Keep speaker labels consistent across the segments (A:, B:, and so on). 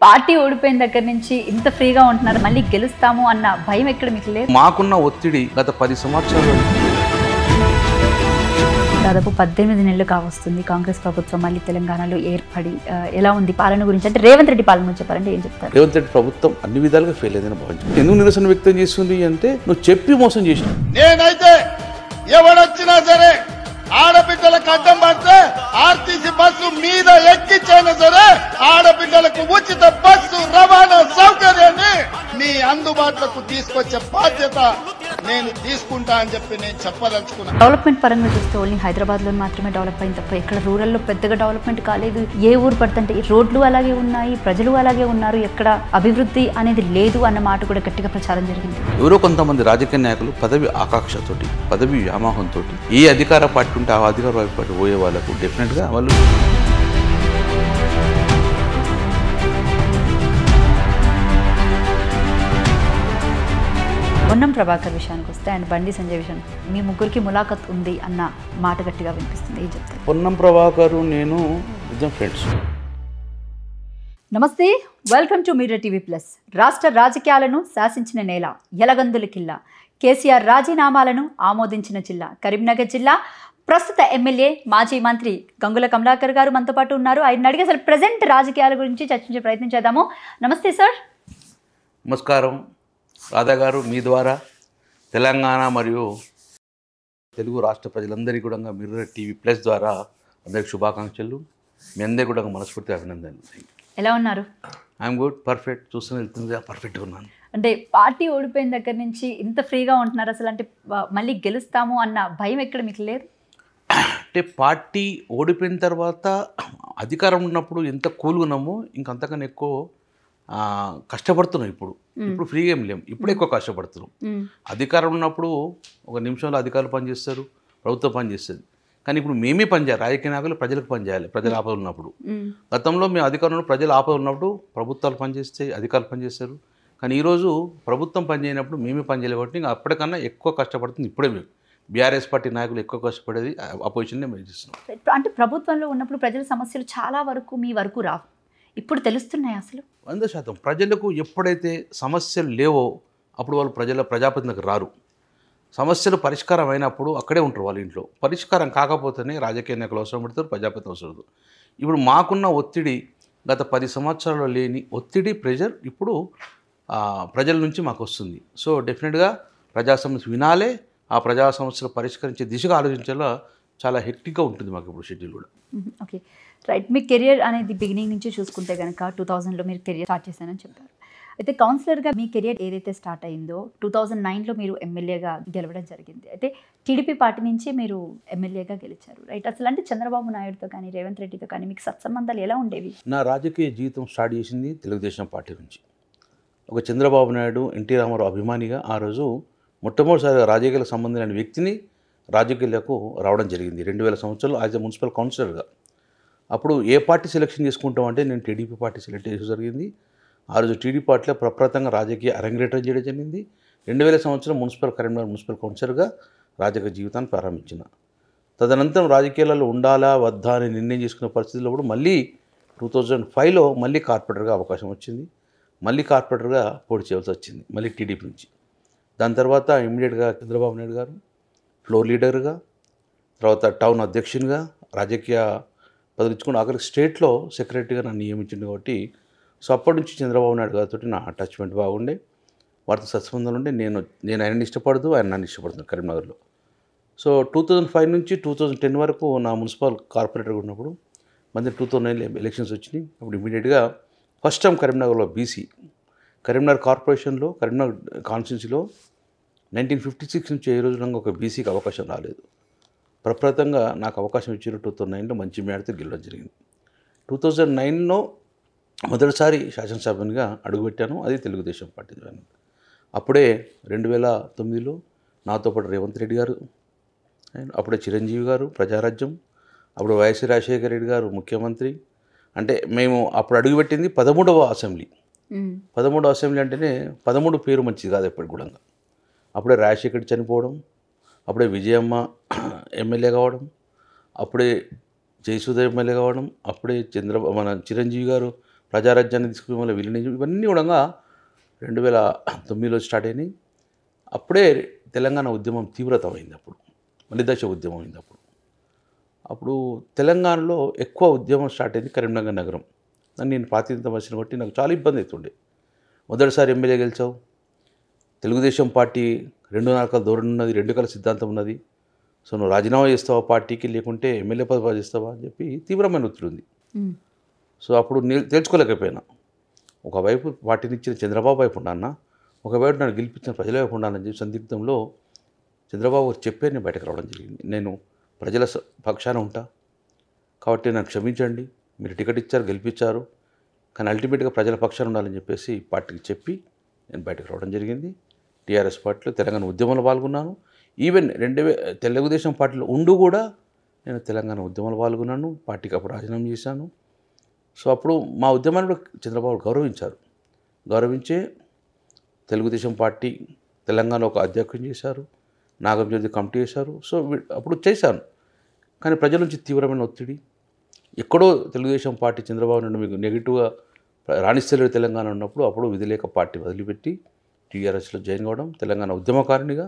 A: Party ఓడిపోయిన దగ్గర నుంచి ఇంత ఫ్రీగా ఉంటున్నారు, మళ్ళీ గెలుస్తాము అన్న భయం ఎక్కడ మీకు లేదు?
B: మాకున్న ఒత్తిడి గత 10 సంవత్సరాలు
A: దాదాపు 18 నెలలు కావస్తుంది కాంగ్రెస్ ప్రభుత్వం మళ్ళీ తెలంగాణలో ఏర్పడి. ఎలా ఉంది పాలన గురించి? అంటే రేవంత్ రెడ్డి పాలన గురించి చెప్పారంటే ఏం చెప్తారు?
B: రేవంత్ రెడ్డి ప్రభుత్వం అన్ని విధాలుగా ఫెయిల్ అయిందని భావించాను. ఎందుకు నిరసన వ్యక్తం చేస్తుంది అంటే నువ్వు చెప్పి మోసం చేసినావు.
C: నేనైతే ఎవడొచ్చినా సరే ఆడబిడ్డలకు అడ్డం పడితే ఆర్టీసీ బస్సు మీద ఎక్కించైనా సరే ఆడబిడ్డలకు ఉచిత బస్సు రవాణా సౌకర్యాన్ని మీ అందుబాటులోకి తీసుకొచ్చే బాధ్యత నేను తీసుకుంటా అని చెప్పి నేను చెప్పదలుచుకున్నాను.
A: డెవలప్మెంట్ పరంగా చూస్తే ఓన్లీ హైదరాబాద్ లో మాత్రమే డెవలప్ అయింది తప్ప ఎక్కడ రూరల్లో పెద్దగా డెవలప్మెంట్ కాలేదు. ఏ ఊరు పడుతుంటే రోడ్లు అలాగే ఉన్నాయి, ప్రజలు అలాగే ఉన్నారు, ఎక్కడ అభివృద్ధి అనేది లేదు అన్న మాట కూడా గట్టిగా ప్రచారం జరిగింది.
B: ఎవరో కొంతమంది రాజకీయ నాయకులు పదవి ఆకాంక్షతోటి, పదవి వ్యామోహంతో ఏ అధికార పార్టీ ఉంటే ఆ అధికార పార్టీ పోయే వాళ్ళకు డెఫినెట్గా వాళ్ళు
A: పొన్నం ప్రభాకర్ విషయానికి వస్తే ఆయన బండి సంజయ్ విషయానికి మీ ముగ్గురికి ములాఖత్ ఉంది అన్న మాట గట్టిగా వినిపిస్తుంది. ఏం చెప్తారు?
B: పొన్నం ప్రభాకర్ నేను ఇద్దరం ఫ్రెండ్స్.
A: నమస్తే, welcome to media TV plus. రాష్ట్ర రాజకీయాలను శాసించిన నేల యలగందుల కిల్లా. కేసీఆర్ రాజీనామాలను ఆమోదించిన జిల్లా కరీంనగర్ జిల్లా. ప్రస్తుత ఎమ్మెల్యే మాజీ మంత్రి గంగుల కమలాకర్ గారు మనతో పాటు ఉన్నారు. ఆయన అడిగి అసలు ప్రజెంట్ రాజకీయాల గురించి చర్చించే ప్రయత్నం చేద్దాము. నమస్తే సార్.
B: నమస్కారం రాధా గారు. మీ ద్వారా తెలంగాణ మరియు తెలుగు రాష్ట్ర ప్రజలందరికీ కూడా మిర్రర్ టీవీ ప్లస్ ద్వారా అందరికి శుభాకాంక్షలు. మీ అందరికీ కూడా మనస్ఫూర్తి అభినందనలు.
A: ఎలా ఉన్నారు?
B: I'm good, perfect. చూస్తున్న వెళ్తుంది పర్ఫెక్ట్గా ఉన్నాను.
A: అంటే పార్టీ ఓడిపోయిన దగ్గర నుంచి ఇంత ఫ్రీగా ఉంటున్నారు అసలు, అంటే మళ్ళీ గెలుస్తాము అన్న భయం ఎక్కడ మీకు లేదు?
B: అంటే పార్టీ ఓడిపోయిన తర్వాత అధికారం ఉన్నప్పుడు ఎంత కూల్గా ఉన్నామో ఇంకంతకన్నా ఎక్కువ కష్టపడుతున్నాం. ఇప్పుడు ఫ్రీగా ఏం లేము, ఇప్పుడు ఎక్కువ కష్టపడుతున్నాం. అధికారం ఉన్నప్పుడు ఒక నిమిషంలో అధికారులు పనిచేస్తారు, ప్రభుత్వం పనిచేస్తుంది. కానీ ఇప్పుడు మేమే పనిచేయాలి. రాజకీయ నాయకులు ప్రజలకు పనిచేయాలి. ప్రజలు ఆపద ఉన్నప్పుడు, గతంలో మేము అధికారంలో ప్రజలు ఆపద ఉన్నప్పుడు ప్రభుత్వాలు పనిచేస్తాయి, అధికారులు పనిచేస్తారు. కానీ ఈరోజు ప్రభుత్వం పనిచేయనప్పుడు మేమే పనిచేయాలి. కాబట్టి ఇంకా అప్పటికన్నా ఎక్కువ కష్టపడుతుంది ఇప్పుడే మేము. బీఆర్ఎస్ పార్టీ నాయకులు ఎక్కువ కష్టపడేది అపోజిషన్నే మేము చేస్తున్నాం.
A: అంటే ప్రభుత్వంలో ఉన్నప్పుడు ప్రజల సమస్యలు చాలా వరకు మీ వరకు రావు, ఇప్పుడు తెలుస్తున్నాయి అసలు?
B: 100%. ప్రజలకు ఎప్పుడైతే సమస్యలు లేవో అప్పుడు వాళ్ళు ప్రజాప్రతినిధులకు రారు. సమస్యలు పరిష్కారం అయినప్పుడు అక్కడే ఉంటారు వాళ్ళ ఇంట్లో. పరిష్కారం కాకపోతేనే రాజకీయ నాయకులు అవసరం పడతారు, ప్రజాప్రతినిధులు అవసరం పడతారు. ఇప్పుడు మాకున్న ఒత్తిడి గత 10 సంవత్సరాల్లో లేని ఒత్తిడి, ప్రెషర్ ఇప్పుడు ప్రజల నుంచి మాకు వస్తుంది. సో డెఫినెట్గా ప్రజా సమస్య వినాలే, ఆ ప్రజా సమస్యలు పరిష్కరించే దిశగా ఆలోచించేలా చాలా హెక్టిక్గా ఉంటుంది మాకు ఇప్పుడు షెడ్యూల్ కూడా.
A: Okay, right. మీ కెరియర్ అనేది బిగినింగ్ నుంచి చూసుకుంటే కనుక 2000లో మీరు కెరియర్ స్టార్ట్ చేశానని చెప్పారు. అయితే కౌన్సిలర్గా మీ కెరియర్ ఏదైతే స్టార్ట్ అయిందో 2009లో మీరు ఎమ్మెల్యేగా గెలవడం జరిగింది. అయితే టీడీపీ పార్టీ నుంచి మీరు ఎమ్మెల్యేగా గెలిచారు, రైట్? అసలు అంటే చంద్రబాబు నాయుడుతో కానీ రేవంత్ రెడ్డితో కానీ మీకు సత్సంబంధాలు ఎలా ఉండేవి?
B: నా రాజకీయ జీవితం స్టార్ట్ చేసింది తెలుగుదేశం పార్టీ నుంచి. ఒక చంద్రబాబు నాయుడు, ఎన్టీ రామారావు అభిమానిగా ఆ రోజు మొట్టమొదటిసారిగా రాజకీయాలకు సంబంధించిన వ్యక్తిని రాజకీయాలకు రావడం జరిగింది 2000 సంవత్సరంలో యాజ్ ఎ మున్సిపల్ కౌన్సిలర్గా. అప్పుడు ఏ పార్టీ సెలెక్షన్ చేసుకుంటాం అంటే నేను టీడీపీ పార్టీ సెలెక్ట్ చేసి జరిగింది. ఆ రోజు టీడీపీ పార్టీలో ప్రప్రథంగా రాజకీయ అరంగేట్రం చేయడం జరిగింది. 2000 సంవత్సరం కరీంనగర్ మున్సిపల్ కౌన్సిలర్గా రాజకీయ జీవితాన్ని ప్రారంభించిన. తదనంతరం రాజకీయాలలో ఉండాలా వద్దా అని నిర్ణయం చేసుకున్న పరిస్థితుల్లో కూడా మళ్ళీ 2005లో మళ్ళీ కార్పొరేటర్గా అవకాశం వచ్చింది. మళ్ళీ కార్పొరేటర్గా పోటీ చేయవలసి వచ్చింది, మళ్ళీ టీడీపీ నుంచి. దాని తర్వాత ఇమ్మీడియట్గా చంద్రబాబు నాయుడు గారు ఫ్లోర్ లీడర్గా, తర్వాత టౌన్ అధ్యక్షునిగా రాజకీయ పదవి ఇచ్చుకుని ఆఖరికి స్టేట్లో సెక్రటరీగా నన్ను నియమించింది. కాబట్టి సో అప్పటి నుంచి చంద్రబాబు నాయుడు గారితో నా అటాచ్మెంట్ బాగుండే, వారితో సత్సంబంధాలు ఉండే. నేను ఆయనని ఇష్టపడదు, ఆయన నన్ను ఇష్టపడుతున్నాను కరీంనగర్లో. సో 2005 నుంచి 2010 వరకు నా మున్సిపల్ కార్పొరేటర్గా ఉన్నప్పుడు మధ్య 2009లో ఎలక్షన్స్ వచ్చినాయి. అప్పుడు ఇమీడియట్గా ఫస్ట్ టైం కరీంనగర్లో బీసీ కరీంనగర్ కార్పొరేషన్లో కరీంనగర్ కాన్స్టిట్యున్సీలో 1956 నుంచి ఏ రోజు నాకు ఒక బీసీకి అవకాశం రాలేదు. ప్రప్రథంగా నాకు అవకాశం ఇచ్చిన 2009లో మంచి మేడతో గెలవడం జరిగింది. 2009లో మొదటిసారి శాసనసభ్యునిగా అడుగుపెట్టాను, అది తెలుగుదేశం పార్టీ ద్వారా. అప్పుడే 2009లో నాతో పాటు రేవంత్ రెడ్డి గారు, అప్పుడే చిరంజీవి గారు ప్రజారాజ్యం, అప్పుడు వైఎస్ రాజశేఖర రెడ్డి గారు ముఖ్యమంత్రి. అంటే మేము అప్పుడు అడుగుపెట్టింది 13వ అసెంబ్లీ. 13వ అసెంబ్లీ అంటేనే 13 పేరు మంచిది కాదు ఎప్పటికి కూడా. అప్పుడే రాజశేఖర్ చనిపోవడం, అప్పుడే విజయమ్మ ఎమ్మెల్యే కావడం, అప్పుడే జయసుధ ఎమ్మెల్యే కావడం, అప్పుడే మన చిరంజీవి గారు ప్రజారాజ్యాన్ని తీసుకుని వల్ల విలీనం ఇవన్నీ కూడా 2009లో స్టార్ట్ అయినాయి. అప్పుడే తెలంగాణ ఉద్యమం తీవ్రతమైంది. అప్పుడు మలిదశ ఉద్యమం అయింది. అప్పుడు తెలంగాణలో ఎక్కువ ఉద్యమం స్టార్ట్ అయింది కరీంనగర్ నగరం. నేను ప్రాతినిధ్యం వహించిన బట్టి నాకు చాలా ఇబ్బంది అవుతుండే. మొదటిసారి ఎమ్మెల్యే గెలిచావు, తెలుగుదేశం పార్టీ 2 నాలుకల ధోరణి ఉన్నది, 2 కల సిద్ధాంతం ఉన్నది. సో నువ్వు రాజీనామా చేస్తావా పార్టీకి, లేకుంటే ఎమ్మెల్యే పదవి చేస్తావా అని చెప్పి తీవ్రమైన ఒత్తిడి ఉంది. సో అప్పుడు తేల్చుకోలేకపోయినా. ఒకవైపు పార్టీని ఇచ్చిన చంద్రబాబు వైపు ఉన్నాన్న, ఒకవైపు నన్ను గెలిపించిన ప్రజల వైపు ఉండాలని చెప్పి సందిగ్ధంలో చంద్రబాబు చెప్పే నేను బయటకు రావడం జరిగింది. నేను ప్రజల పక్షాన ఉంటా కాబట్టి నన్ను క్షమించండి, మీరు టికెట్ ఇచ్చారు, గెలిపించారు, కానీ అల్టిమేట్గా ప్రజల పక్షాన ఉండాలని చెప్పేసి పార్టీకి చెప్పి నేను బయటకు రావడం జరిగింది. టీఆర్ఎస్ పార్టీలో తెలంగాణ ఉద్యమంలో పాల్గొన్నాను. ఈవెన్ తెలుగుదేశం పార్టీలో ఉండు కూడా నేను తెలంగాణ ఉద్యమంలో పాల్గొన్నాను. పార్టీకి అప్పుడు రాజీనామా చేశాను. సో అప్పుడు మా ఉద్యమాన్ని కూడా చంద్రబాబు గౌరవించే తెలుగుదేశం పార్టీ తెలంగాణ ఒక అధ్యక్షుని చేశారు, నాగంజ్యోతి కమిటీ చేశారు. సో అప్పుడు చేశాను. కానీ ప్రజల నుంచి తీవ్రమైన ఒత్తిడి, ఎక్కడో తెలుగుదేశం పార్టీ చంద్రబాబు నాయుడు మీకు నెగిటివ్గా రాణిస్తలేరు తెలంగాణ ఉన్నప్పుడు, అప్పుడు విధిలేక పార్టీ వదిలిపెట్టి టీఆర్ఎస్లో జాయిన్ కావడం. తెలంగాణ ఉద్యమకారునిగా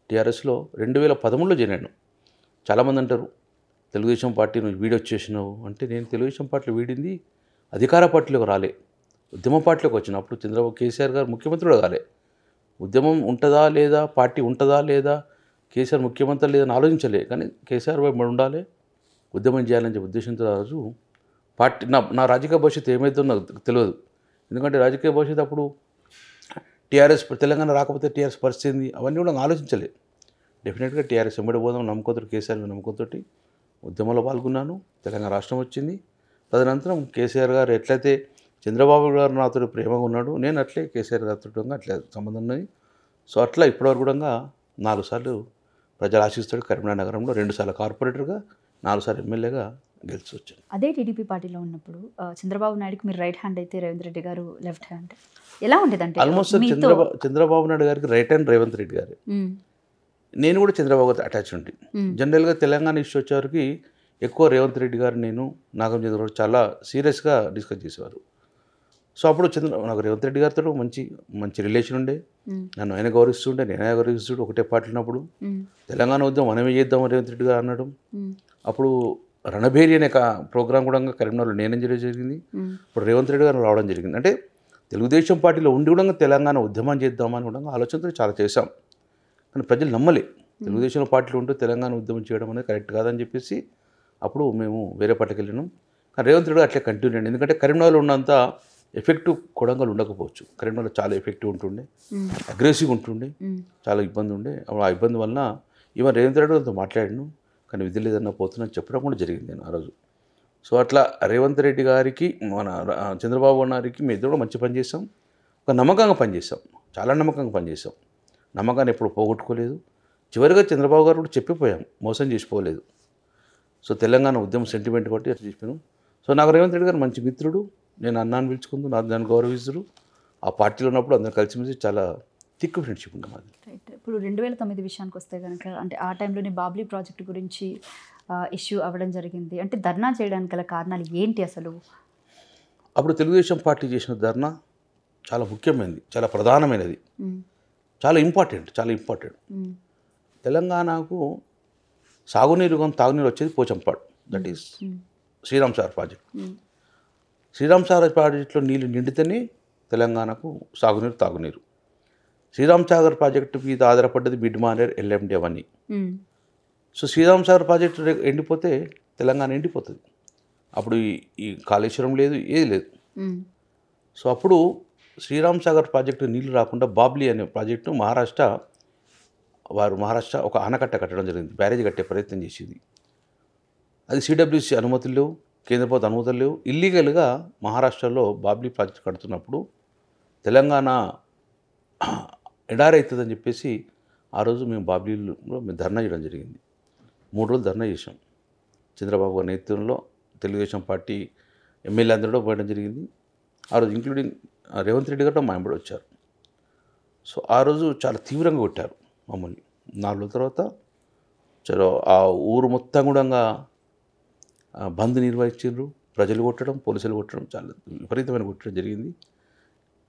B: టీఆర్ఎస్లో 2013లో జాయిన్ అయ్యాను. చాలామంది అంటారు తెలుగుదేశం పార్టీ నువ్వు వీడొచ్చేసినావు అంటే, నేను తెలుగుదేశం పార్టీలో వీడింది అధికార పార్టీలోకి రాలే, ఉద్యమ పార్టీలోకి వచ్చినప్పుడు చంద్రబాబు కేసీఆర్ గారు ముఖ్యమంత్రి కాలే. ఉద్యమం ఉంటుందా లేదా, పార్టీ ఉంటుందా లేదా, కేసీఆర్ ముఖ్యమంత్రి లేదని ఆలోచించలే. కానీ కేసీఆర్ వైపు ఉండాలి, ఉద్యమం చేయాలని చెప్పే ఉద్దేశంతో ఆ రోజు పార్టీ నా రాజకీయ భవిష్యత్తు ఏమైందో నాకు తెలియదు. ఎందుకంటే రాజకీయ భవిష్యత్తు అప్పుడు టీఆర్ఎస్ తెలంగాణ రాకపోతే టీఆర్ఎస్ పరిస్థితి ఏంది అవన్నీ కూడా ఆలోచించలే. డెఫినెట్గా టీఆర్ఎస్ వెంబడి పోదాం నమ్మకంతో, కేసీఆర్ నమ్మకంతో ఉద్యమంలో పాల్గొన్నాను. తెలంగాణ రాష్ట్రం వచ్చింది. తదనంతరం కేసీఆర్ గారు ఎట్లయితే చంద్రబాబు గారు నాతో ప్రేమగా ఉన్నాడు, నేను అట్లే కేసీఆర్ గారితో అట్లే సంబంధం ఉన్నది. సో అట్లా ఇప్పటివరకు కూడా 4 సార్లు ప్రజలు ఆశిస్తాడు కరీంనగర్ నగరంలో, 2 సార్లు కార్పొరేటర్గా, 4 సార్లు ఎమ్మెల్యేగా గెలిచి వచ్చాను.
A: అదే టీడీపీ పార్టీలో ఉన్నప్పుడు చంద్రబాబు నాయుడుకి మీరు రైట్ హ్యాండ్ అయితే రేవంత్ రెడ్డి గారు లెఫ్ట్ హ్యాండ్ ఎలా ఉండేదంటే?
B: ఆల్మోస్ట్ చంద్రబాబు నాయుడు గారికి రైట్ హ్యాండ్ రేవంత్ రెడ్డి గారు. నేను కూడా చంద్రబాబు గారితో అటాచ్ ఉండి, జనరల్గా తెలంగాణ ఇష్యూ వచ్చేవారికి ఎక్కువ రేవంత్ రెడ్డి గారు, నేను నాగంజన్ గారు చాలా సీరియస్గా డిస్కస్ చేసేవారు. సో అప్పుడు నాకు రేవంత్ రెడ్డి గారితో మంచి రిలేషన్ ఉండే, నన్ను ఆయన గౌరవిస్తుండే, నేను ఆయన గౌరవిస్తుండే. ఒకటే పార్టీ ఉన్నప్పుడు తెలంగాణ ఉద్యమం మనమే చేద్దాం రేవంత్ రెడ్డి గారు అన్నాడు. అప్పుడు రణభేరి అనే ప్రోగ్రాం కూడా కరీంనగర్లో నేనేం చేయడం జరిగింది. ఇప్పుడు రేవంత్ రెడ్డి గారు రావడం జరిగింది. అంటే తెలుగుదేశం పార్టీలో ఉండి కూడా తెలంగాణ ఉద్యమం చేద్దామని కూడా ఆలోచనతో చాలా చేశాం. కానీ ప్రజలు నమ్మలే, తెలుగుదేశం పార్టీలో ఉంటూ తెలంగాణ ఉద్యమం చేయడం అనేది కరెక్ట్ కాదని చెప్పేసి అప్పుడు మేము వేరే పార్టీకి వెళ్ళినాం. కానీ రేవంత్ రెడ్డి అట్లే కంటిన్యూ అయ్యింది. ఎందుకంటే కరీంనగర్లో ఉన్నంత ఎఫెక్టివ్ కొడంగల్ ఉండకపోవచ్చు. కరీంనగర్లో చాలా ఎఫెక్టివ్ ఉంటుండే, అగ్రెసివ్ ఉంటుండే, చాలా ఇబ్బంది ఉండే. ఆ ఇబ్బంది వలన ఈవెన్ రేవంత్ రెడ్డి గారితో మాట్లాడాను, కానీ విధి లేదన్నా పోతున్నా చెప్పడం కూడా జరిగింది నేను ఆ రోజు. సో అట్లా రేవంత్ రెడ్డి గారికి, మన చంద్రబాబు గారికి మీ ఇద్దరు కూడా మంచి పని చేసాం, ఒక నమ్మకంగా పనిచేసాం, చాలా నమ్మకంగా పనిచేసాం. నమ్మకాన్ని ఎప్పుడు పోగొట్టుకోలేదు. చివరిగా చంద్రబాబు గారు కూడా చెప్పిపోయాం, మోసం చేసిపోలేదు. సో తెలంగాణ ఉద్యమం సెంటిమెంట్ బట్టి అట్లా చెప్పాను. సో నాకు రేవంత్ రెడ్డి గారు మంచి మిత్రుడు, నేను అన్నాన్ని పిలుచుకుంటూ నాకు దాన్ని గౌరవిస్తారు. ఆ పార్టీలో ఉన్నప్పుడు అందరూ కలిసిమెలిసి చాలా థిక్ ఫ్రెండ్షిప్ ఉంటుంది మాది.
A: రైట్. ఇప్పుడు 2009 విషయానికి వస్తే కనుక, అంటే ఆ టైంలోనే బాబ్లీ ప్రాజెక్టు గురించి ఇష్యూ అవ్వడం జరిగింది. అంటే ధర్నా చేయడానికి గల కారణాలు ఏంటి అసలు?
B: అప్పుడు తెలుగుదేశం పార్టీ చేసిన ధర్నా చాలా ముఖ్యమైనది, చాలా ప్రధానమైనది, చాలా ఇంపార్టెంట్. తెలంగాణకు సాగునీరు తాగునీరు వచ్చేది Pochampadu, that is Sriram Sagar project. Sriram Sagar ప్రాజెక్టులో నీళ్లు నిండితేనే తెలంగాణకు సాగునీరు తాగునీరు. శ్రీరామ్ సాగర్ ప్రాజెక్టు మీద ఆధారపడ్డది మిడ్మానేర్, ఎల్ఎండి అవన్నీ. సో శ్రీరామ్ సాగర్ ప్రాజెక్టు ఎండిపోతే తెలంగాణ ఎండిపోతుంది. అప్పుడు ఈ కాళేశ్వరం లేదు, ఏది లేదు. సో అప్పుడు శ్రీరామ్ సాగర్ ప్రాజెక్టు నీళ్లు రాకుండా బాబ్లీ అనే ప్రాజెక్టు మహారాష్ట్ర ఒక ఆనకట్ట కట్టడం జరిగింది, బ్యారేజ్ కట్టే ప్రయత్నం చేసింది. అది సిడబ్ల్యూసి అనుమతులు లేవు, కేంద్ర ప్రభుత్వ అనుమతులు లేవు. ఇల్లీగల్గా మహారాష్ట్రలో బాబ్లీ ప్రాజెక్టు కడుతున్నప్పుడు తెలంగాణ ఎడారి అవుతుందని చెప్పేసి ఆ రోజు మేము బాబ్లీలో మేము ధర్నా చేయడం జరిగింది. 3 రోజులు ధర్నా చేసాం. చంద్రబాబు గారి నేతృత్వంలో తెలుగుదేశం పార్టీ ఎమ్మెల్యే అందరూ పోయడం జరిగింది. ఆ రోజు ఇంక్లూడింగ్ రేవంత్ రెడ్డి గారు మా వెంబడి వచ్చారు. సో ఆ రోజు చాలా తీవ్రంగా కొట్టారు మమ్మల్ని. 4 రోజుల తర్వాత చలో ఆ ఊరు మొత్తం కూడా బంద్ నిర్వహించారు, ప్రజలు కొట్టడం, పోలీసులు కొట్టడం, చాలా విపరీతమైన కొట్టడం జరిగింది.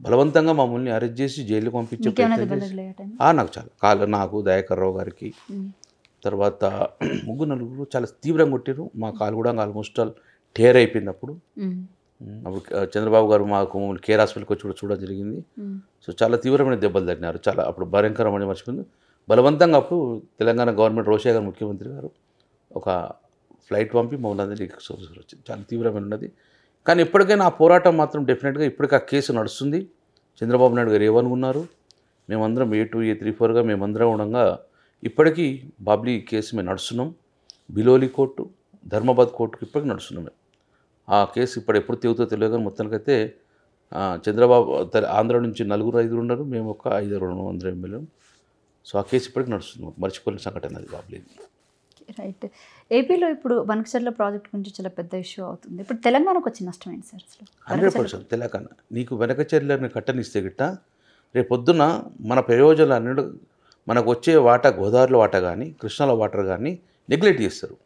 B: బలవంతంగా మమ్మల్ని అరెస్ట్ చేసి జైలుకి పంపించే ప్రయత్నం చేసి నాకు చాలా నాకు దయాకర్ రావు గారికి తర్వాత నలుగురు చాలా తీవ్రంగా కొట్టారు. మా కాలు కూడా ఆల్మోస్ట్ ఆల్ టేర్ అయిపోయింది. అప్పుడు చంద్రబాబు గారు మాకు కేర్ హాస్పిటల్కి వచ్చి కూడా చూడడం జరిగింది. సో చాలా తీవ్రమైన దెబ్బలు తగినారు. చాలా అప్పుడు భయంకరమైన మర్చిపోయింది. బలవంతంగా అప్పుడు తెలంగాణ గవర్నమెంట్ రోషయ్య గారు ముఖ్యమంత్రి గారు ఒక ఫ్లైట్ పంపి మమ్మల్ని అందరికీ వచ్చింది. చాలా తీవ్రమైన ఉన్నది. కానీ ఇప్పటికైనా ఆ పోరాటం మాత్రం డెఫినెట్గా ఇప్పటికీ ఆ కేసు నడుస్తుంది. చంద్రబాబు నాయుడు గారు ఏమనుకున్నారు, మేమందరం A2 A3 4గా మేమందరం ఉండగా ఇప్పటికీ బాబ్లీ కేసు మేము నడుస్తున్నాం. బిలోలి కోర్టు, ధర్మాబాద్ కోర్టుకు ఇప్పటికీ నడుస్తున్నాం. ఆ కేసు ఇప్పుడు ఎప్పుడు తెగుతో తెలియదు. కానీ మొత్తానికైతే చంద్రబాబు ఆంధ్ర నుంచి 4-5 ఉన్నారు, మేము ఒక 5-6 అందరం ఎమ్మెల్యే. సో ఆ కేసు ఇప్పటికీ నడుస్తుంది. మర్చిపోలేని సంఘటన అది బాబ్లీ.
A: రైట్. ఏపీలో ఇప్పుడు బనకచెర్ల ప్రాజెక్ట్ గురించి చాలా పెద్ద ఇష్యూ అవుతుంది. ఇప్పుడు తెలంగాణకు వచ్చిన నష్టం ఏంటి సార్ అసలు?
B: 100% తెలంగాణ నీకు వెనకచెర్లని కట్టనిస్తే గిట్ట రేపు పొద్దున మన ప్రయోజనాలు మనకు వచ్చే వాటా, గోదావరిలో వాటా కానీ కృష్ణాలో వాటర్ కానీ నెగ్లెక్ట్ చేస్తారు.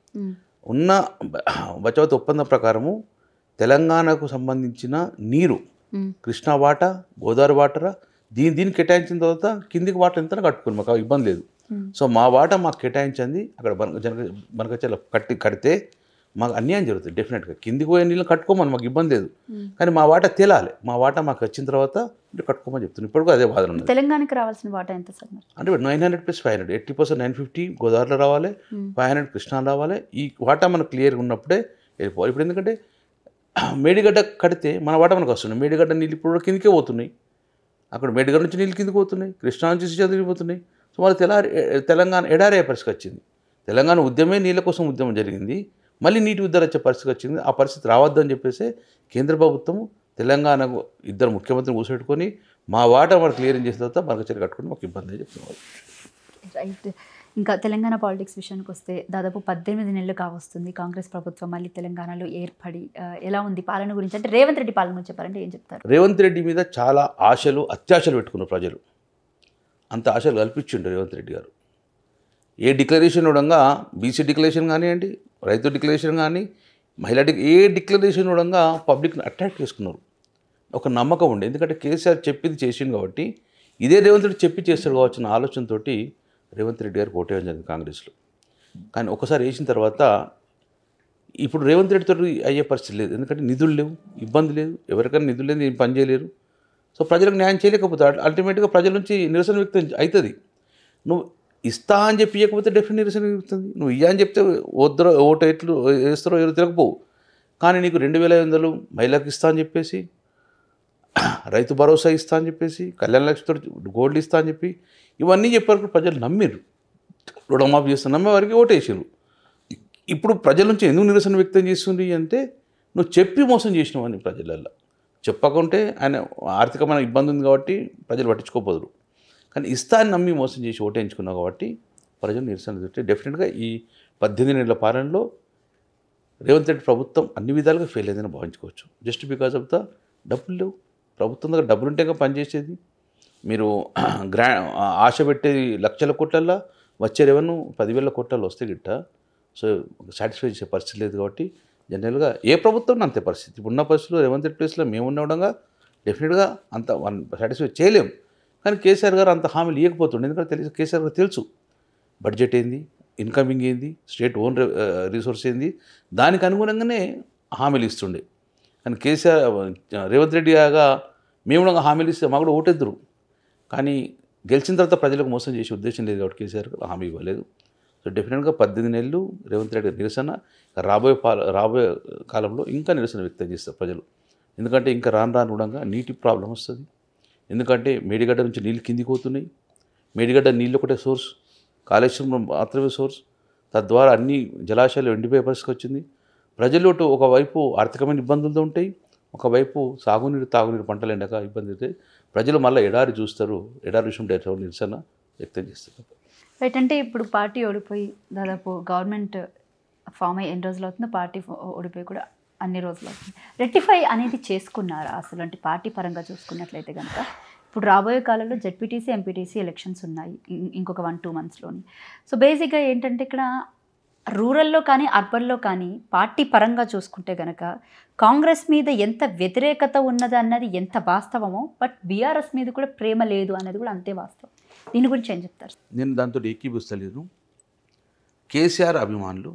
B: ఉన్న బచావత్ ఒప్పందం ప్రకారము తెలంగాణకు సంబంధించిన నీరు కృష్ణా వాటా, గోదావరి వాటరా దీన్ని కేటాయించిన తర్వాత కిందికి వాటర్ ఎంత కట్టుకుని మాకు ఇబ్బంది లేదు. సో మా వాటా మాకు కేటాయించింది అక్కడ బనకచెర్ల కడితే మాకు అన్యాయం జరుగుతుంది. డెఫినెట్గా కిందికి పోయే నీళ్ళు కట్టుకోమని మాకు ఇబ్బంది లేదు. కానీ మా వాటా తేలాలి. మా వాటా మాకు వచ్చిన తర్వాత కట్టుకోమని చెప్తున్నాను. ఇప్పటికీ అదే వాదన ఉంది.
A: తెలంగాణకి రావాల్సిన వాటా ఎంత సార్?
B: అంటే 900 + 500 80% 950 గోదావరిలో రావాలి, 500 కృష్ణా రావాలి. ఈ వాటా మనకు క్లియర్గా ఉన్నప్పుడే వెళ్ళిపోవాలి. ఇప్పుడు ఎందుకంటే మేడిగడ్డ కడితే మన వాటా మనకు వస్తుంది. మేడిగడ్డ నీళ్ళు ఇప్పుడు కిందికే పోతున్నాయి. అక్కడ మేడిగడ్డ నుంచి నీళ్ళు కిందికి పోతున్నాయి, కృష్ణా నుంచి చదివిపోతున్నాయి. సో వాళ్ళు తెలంగాణ ఎడారే పరిస్థితి వచ్చింది. తెలంగాణ ఉద్యమే నీళ్ళ కోసం ఉద్యమం జరిగింది. మళ్ళీ నీటి ఉద్ధరణ వచ్చే పరిస్థితి వచ్చింది. ఆ పరిస్థితి రావద్దని చెప్పేసి కేంద్ర ప్రభుత్వం తెలంగాణకు 2 ముఖ్యమంత్రిని కూర్చోబెట్టుకొని మా వాటా మనకు క్లియరింగ్ చేసిన తర్వాత బనకచెర్ల కట్టుకుని మాకు ఇబ్బంది అని చెప్తున్నారు.
A: రైట్. ఇంకా తెలంగాణ పాలిటిక్స్ విషయానికి వస్తే దాదాపు 18 నెలలు కావస్తుంది కాంగ్రెస్ ప్రభుత్వం మళ్ళీ తెలంగాణలో ఏర్పడి. ఎలా ఉంది పాలన గురించి? అంటే రేవంత్ రెడ్డి పాలన గురించి చెప్పారంటే ఏం చెప్తారు?
B: రేవంత్ రెడ్డి మీద చాలా ఆశలు, అత్యాశలు పెట్టుకున్నారు ప్రజలు. అంత ఆశలు కల్పించిండు రేవంత్ రెడ్డి గారు. ఏ డిక్లరేషన్ ఉండగా బీసీ డిక్లరేషన్ కానివ్వండి, రైతు డిక్లరేషన్ కానీ, మహిళా ఏ డిక్లరేషన్ ఉండగా పబ్లిక్ని అట్రాక్ట్ చేసుకున్నారు. ఒక నమ్మకం ఉండే. ఎందుకంటే కేసీఆర్ చెప్పింది చేసిండు కాబట్టి ఇదే రేవంత్ రెడ్డి చెప్పి చేస్తాడు కావచ్చిన ఆలోచనతోటి రేవంత్ రెడ్డి గారు ఓటేయడం జరిగింది కాంగ్రెస్లో. కానీ ఒకసారి వేసిన తర్వాత ఇప్పుడు రేవంత్ రెడ్డితో అయ్యే పరిస్థితి లేదు. ఎందుకంటే నిధులు లేవు, ఇబ్బంది లేదు, ఎవరికైనా నిధులు లేదు, ఏం పని చేయలేరు. సో ప్రజలకు న్యాయం చేయలేకపోతే అల్టిమేట్గా ప్రజల నుంచి నిరసన వ్యక్తం అవుతుంది. నువ్వు ఇస్తా అని చెప్పి ఇవ్వకపోతే డెఫినెట్ నిరసన వ్యక్తుంది. నువ్వు ఇయ్యా అని చెప్తే వద్దరో ఓటు ఎట్లు వేస్తారో ఎవరు తిరగపోవు. కానీ నీకు 2500 మహిళలకు ఇస్తా అని చెప్పేసి, రైతు భరోసా ఇస్తా అని చెప్పేసి, కళ్యాణ లక్ష్మితో గోల్డ్ ఇస్తా అని చెప్పి ఇవన్నీ చెప్పారు. ప్రజలు నమ్మిరు. రుణమాఫీ చేస్తా నమ్మే వారికి ఓటేసారు. ఇప్పుడు ప్రజల నుంచి ఎందుకు నిరసన వ్యక్తం చేస్తుంది అంటే నువ్వు చెప్పి మోసం చేసినావు అని. ప్రజలల్లో చెప్పకుంటే ఆయన ఆర్థికమైన ఇబ్బంది ఉంది కాబట్టి ప్రజలు పట్టించుకోపోదురు. కానీ ఇస్తా అని నమ్మి మోసం చేసి ఓటేయించుకున్నావు కాబట్టి ప్రజలు నిరసన పెట్టి డెఫినెట్గా ఈ 18 నెలల పాలనలో రేవంత్ రెడ్డి ప్రభుత్వం అన్ని విధాలుగా ఫెయిల్ అయిందని భావించుకోవచ్చు. జస్ట్ బికాజ్ ఆఫ్ ద డబ్బులు లేవు. ప్రభుత్వం దగ్గర డబ్బులు ఉంటేగా పనిచేసేది. మీరు ఆశ పెట్టేది లక్షల కోట్లల్లో వచ్చే రెవెన్యూ 10,000 కోట్లలో వస్తే గిట్ట. సో సాటిస్ఫై చేసే పరిస్థితి లేదు కాబట్టి జనరల్గా ఏ ప్రభుత్వం అంతే పరిస్థితి. ఇప్పుడున్న పరిస్థితుల్లో రేవంత్ రెడ్డి ప్లేస్లో మేము ఉండగా డెఫినెట్గా అంత సాటిస్ఫై చేయలేము. కానీ కేసీఆర్ గారు అంత హామీలు ఇవ్వకపోతుండే. ఎందుకంటే కేసీఆర్ గారు తెలుసు బడ్జెట్ ఏంది, ఇన్కమింగ్ ఏంది, స్టేట్ ఓన్ రిసోర్స్ ఏంది, దానికి అనుగుణంగానే హామీలు ఇస్తుండే. కానీ కేసీఆర్ రేవంత్ రెడ్డి గాగా మేము కూడా హామీలు ఇస్తే మాకు కూడా ఓటెద్దురు. కానీ గెలిచిన తర్వాత ప్రజలకు మోసం చేసే ఉద్దేశం లేదు కాబట్టి కేసీఆర్ హామీ ఇవ్వలేదు. సో డెఫినెట్గా 18 నెలలు రేవంత్ రెడ్డి నిరసన, రాబోయే కాలంలో ఇంకా నిరసన వ్యక్తం చేస్తారు ప్రజలు. ఎందుకంటే ఇంకా రాను కూడా నీటి ప్రాబ్లం వస్తుంది. ఎందుకంటే మేడిగడ్డ నుంచి నీళ్ళు కిందికి పోతున్నాయి. మేడిగడ్డ నీళ్ళు ఒకటే సోర్స్, కాళేశ్వరం మాత్రమే సోర్స్. తద్వారా అన్ని జలాశయాలు ఎండిపోయే పరిస్థితి వచ్చింది. ప్రజలు ఒకవైపు ఆర్థికమైన ఇబ్బందులతో ఉంటాయి, ఒకవైపు సాగునీరు తాగునీరు పంటలు ఎండక ఇబ్బంది అయితే ప్రజలు మళ్ళీ ఎడారి చూస్తారు. ఎడారి విషయం నిరసన వ్యక్తం చేస్తారు.
A: రైట్. అంటే ఇప్పుడు పార్టీ ఓడిపోయి దాదాపు గవర్నమెంట్ ఫామ్ అయ్యి ఎన్ని రోజులు అవుతుందో, పార్టీ ఓడిపోయి కూడా అన్ని రోజులు అవుతుంది. రెక్టిఫై అనేది చేసుకున్నారా అసలు? అంటే పార్టీ పరంగా చూసుకున్నట్లయితే కనుక ఇప్పుడు రాబోయే కాలంలో జెడ్పీటీసీ ఎంపీటీసీ ఎలక్షన్స్ ఉన్నాయి ఇంకొక 1-2 మంత్స్లోని. సో బేసిక్గా ఏంటంటే ఇక్కడ రూరల్లో కానీ అర్బన్లో కానీ పార్టీ పరంగా చూసుకుంటే కనుక కాంగ్రెస్ మీద ఎంత వ్యతిరేకత ఉన్నది అన్నది ఎంత వాస్తవమో, బట్ బీఆర్ఎస్ మీద కూడా ప్రేమ లేదు అన్నది కూడా అంతే వాస్తవం. దీని గురించి ఏం చెప్తారు?
B: నేను దాంతో ఏకీభిస్తలేదు. కేసీఆర్ అభిమానులు,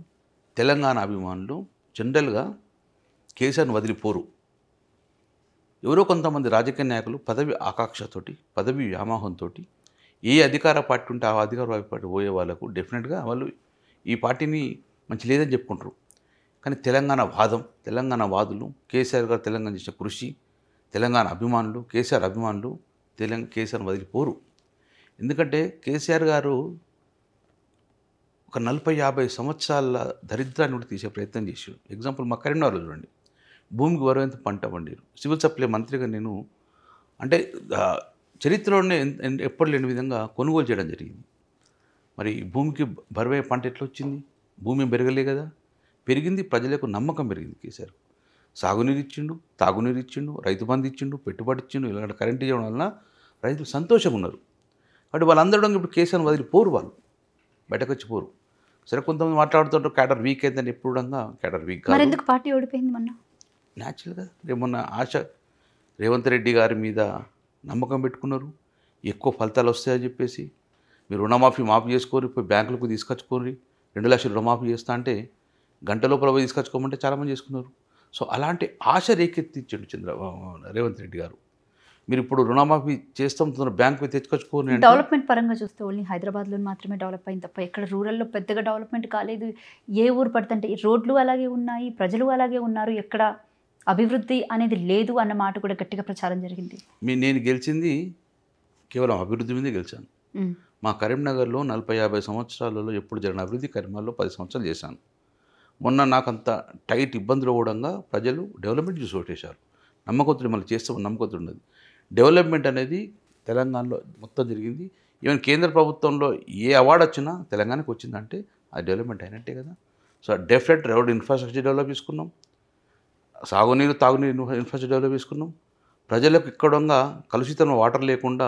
B: తెలంగాణ అభిమానులు జనరల్గా కేసీఆర్ని వదిలిపోరు. ఎవరో కొంతమంది రాజకీయ నాయకులు పదవి ఆకాంక్షతోటి, పదవి వ్యామోహంతో ఏ అధికార పార్టీ ఉంటే ఆ అధికార పార్టీ పోయే వాళ్ళకు డెఫినెట్గా వాళ్ళు ఈ పార్టీని మంచి లేదని చెప్పుకుంటారు. కానీ తెలంగాణ వాదం, తెలంగాణ వాదులు, కేసీఆర్ గారు తెలంగాణ చేసిన కృషి, తెలంగాణ అభిమానులు, కేసీఆర్ అభిమానులు కేసీఆర్ని వదిలిపోరు. ఎందుకంటే కేసీఆర్ గారు ఒక 40-50 సంవత్సరాల దరిద్రాన్ని కూడా తీసే ప్రయత్నం చేశాడు. ఎగ్జాంపుల్ మా కరీంనగర్లో చూడండి, భూమికి వరవంత పంట పండిరు. సివిల్ సప్లై మంత్రిగా నేను అంటే చరిత్రలోనే ఎప్పుడు లేని విధంగా కొనుగోలు చేయడం జరిగింది. మరి భూమికి బరువే పంట ఎట్లా వచ్చింది? భూమి పెరగలే కదా, పెరిగింది. ప్రజలకు నమ్మకం పెరిగింది. కేసీఆర్ సాగునీరు ఇచ్చిండు, తాగునీరు ఇచ్చిండు, రైతు బంధు ఇచ్చిండు, పెట్టుబడి ఇచ్చిండు, ఇలాంటి కరెంట్ ఇవ్వడం వలన రైతులు సంతోషంగా ఉన్నారు. కాబట్టి వాళ్ళందరూ ఇప్పుడు కేసీఆర్ని వదిలిపోరు, వాళ్ళు బయటకు వచ్చిపోరు. సరే, కొంతమంది మాట్లాడుతుంటారు క్యాడర్ వీక్ అయిందని. ఎప్పుడు క్యాడర్ వీక్
A: మరి ఎందుకు పార్టీ ఓడిపోయింది మొన్న?
B: న్యాచురల్గా మొన్న ఆశ రేవంత్ రెడ్డి గారి మీద నమ్మకం పెట్టుకున్నారు, ఎక్కువ ఫలితాలు వస్తాయని చెప్పేసి. మీరు రుణమాఫీ మాఫీ చేసుకోరు, పోయి బ్యాంకులకు తీసుకొచ్చుకోరి, 2 లక్షలు రుణమాఫీ చేస్తా అంటే గంట లోపల పోయి తీసుకొచ్చుకోమంటే చాలామంది చేసుకున్నారు. సో అలాంటి ఆశ రేకెత్తించాడు రేవంత్ రెడ్డి గారు. మీరు ఇప్పుడు రుణమాఫీ చేస్తాం, బ్యాంకు తెచ్చుకొచ్చుకోని.
A: డెవలప్మెంట్ పరంగా చూస్తే ఓన్లీ హైదరాబాద్లో మాత్రమే డెవలప్ అయింది తప్ప ఎక్కడ రూరల్లో పెద్దగా డెవలప్మెంట్ కాలేదు. ఏ ఊరు పడుతుంటే రోడ్లు అలాగే ఉన్నాయి, ప్రజలు అలాగే ఉన్నారు, ఎక్కడ అభివృద్ధి అనేది లేదు అన్న మాట కూడా గట్టిగా ప్రచారం జరిగింది.
B: నేను గెలిచింది కేవలం అభివృద్ధి మీదే గెలిచాను. మా కరీంనగర్లో 40-50 సంవత్సరాలలో ఎప్పుడు జరిగిన అభివృద్ధి కరీంనగర్లో 10 సంవత్సరాలు చేశాను. మొన్న నాకు అంత టైట్ ఇబ్బందులు కూడా ప్రజలు డెవలప్మెంట్ చూసి ఓటేశారు. నమ్మకత్తుడు మళ్ళీ చేస్తాం, నమ్మకత్తుడు ఉన్నది. డెవలప్మెంట్ అనేది తెలంగాణలో మొత్తం జరిగింది. ఈవెన్ కేంద్ర ప్రభుత్వంలో ఏ అవార్డు వచ్చినా తెలంగాణకు వచ్చిందంటే అది డెవలప్మెంట్ అయినట్టే కదా. So definite road infrastructure develop చేసుకున్నాం, సాగునీరు తాగునీరు ఇన్ఫ్రాస్ట్రక్చర్ డెవలప్ చేసుకున్నాం, ప్రజలకు ఇక్కడ కలుషితమైన వాటర్ లేకుండా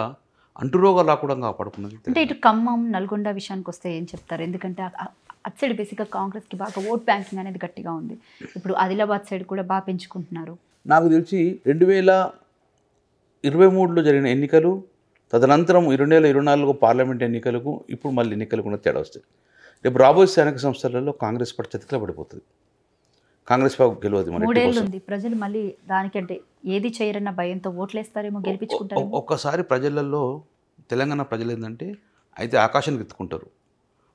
B: అంటురోగాలు రాకుండా కాపాడుకున్నది.
A: అంటే ఇటు ఖమ్మం, నల్గొండ విషయానికి వస్తే ఏం చెప్తారు? ఎందుకంటే అటు సైడ్ బేసిక్గా కాంగ్రెస్కి బాగా ఓట్ బ్యాంకింగ్ అనేది గట్టిగా ఉంది. ఇప్పుడు ఆదిలాబాద్ సైడ్ కూడా బాగా పెంచుకుంటున్నారు.
B: నాకు తెలిసి 2023లో జరిగిన ఎన్నికలు, తదనంతరం 2024 పార్లమెంట్ ఎన్నికలకు ఇప్పుడు మళ్ళీ ఎన్నికలకు కూడా తేడా వస్తాయి. రేపు రాబోయే స్థానిక సంస్థలలో కాంగ్రెస్ పార్టీ చతికిల పడిపోతుంది. కాంగ్రెస్ పార్టీ గెలవదు.
A: 3 ఏళ్ళు ఉంది, ప్రజలు మళ్ళీ దానికంటే ఏది చేయరన్న భయంతో ఓట్లేస్తారేమో, గెలిపించుకుంటారు.
B: ఒక్కసారి ప్రజలలో తెలంగాణ ప్రజలు ఏంటంటే అయితే ఆకాశానికి ఎత్తుకుంటారు,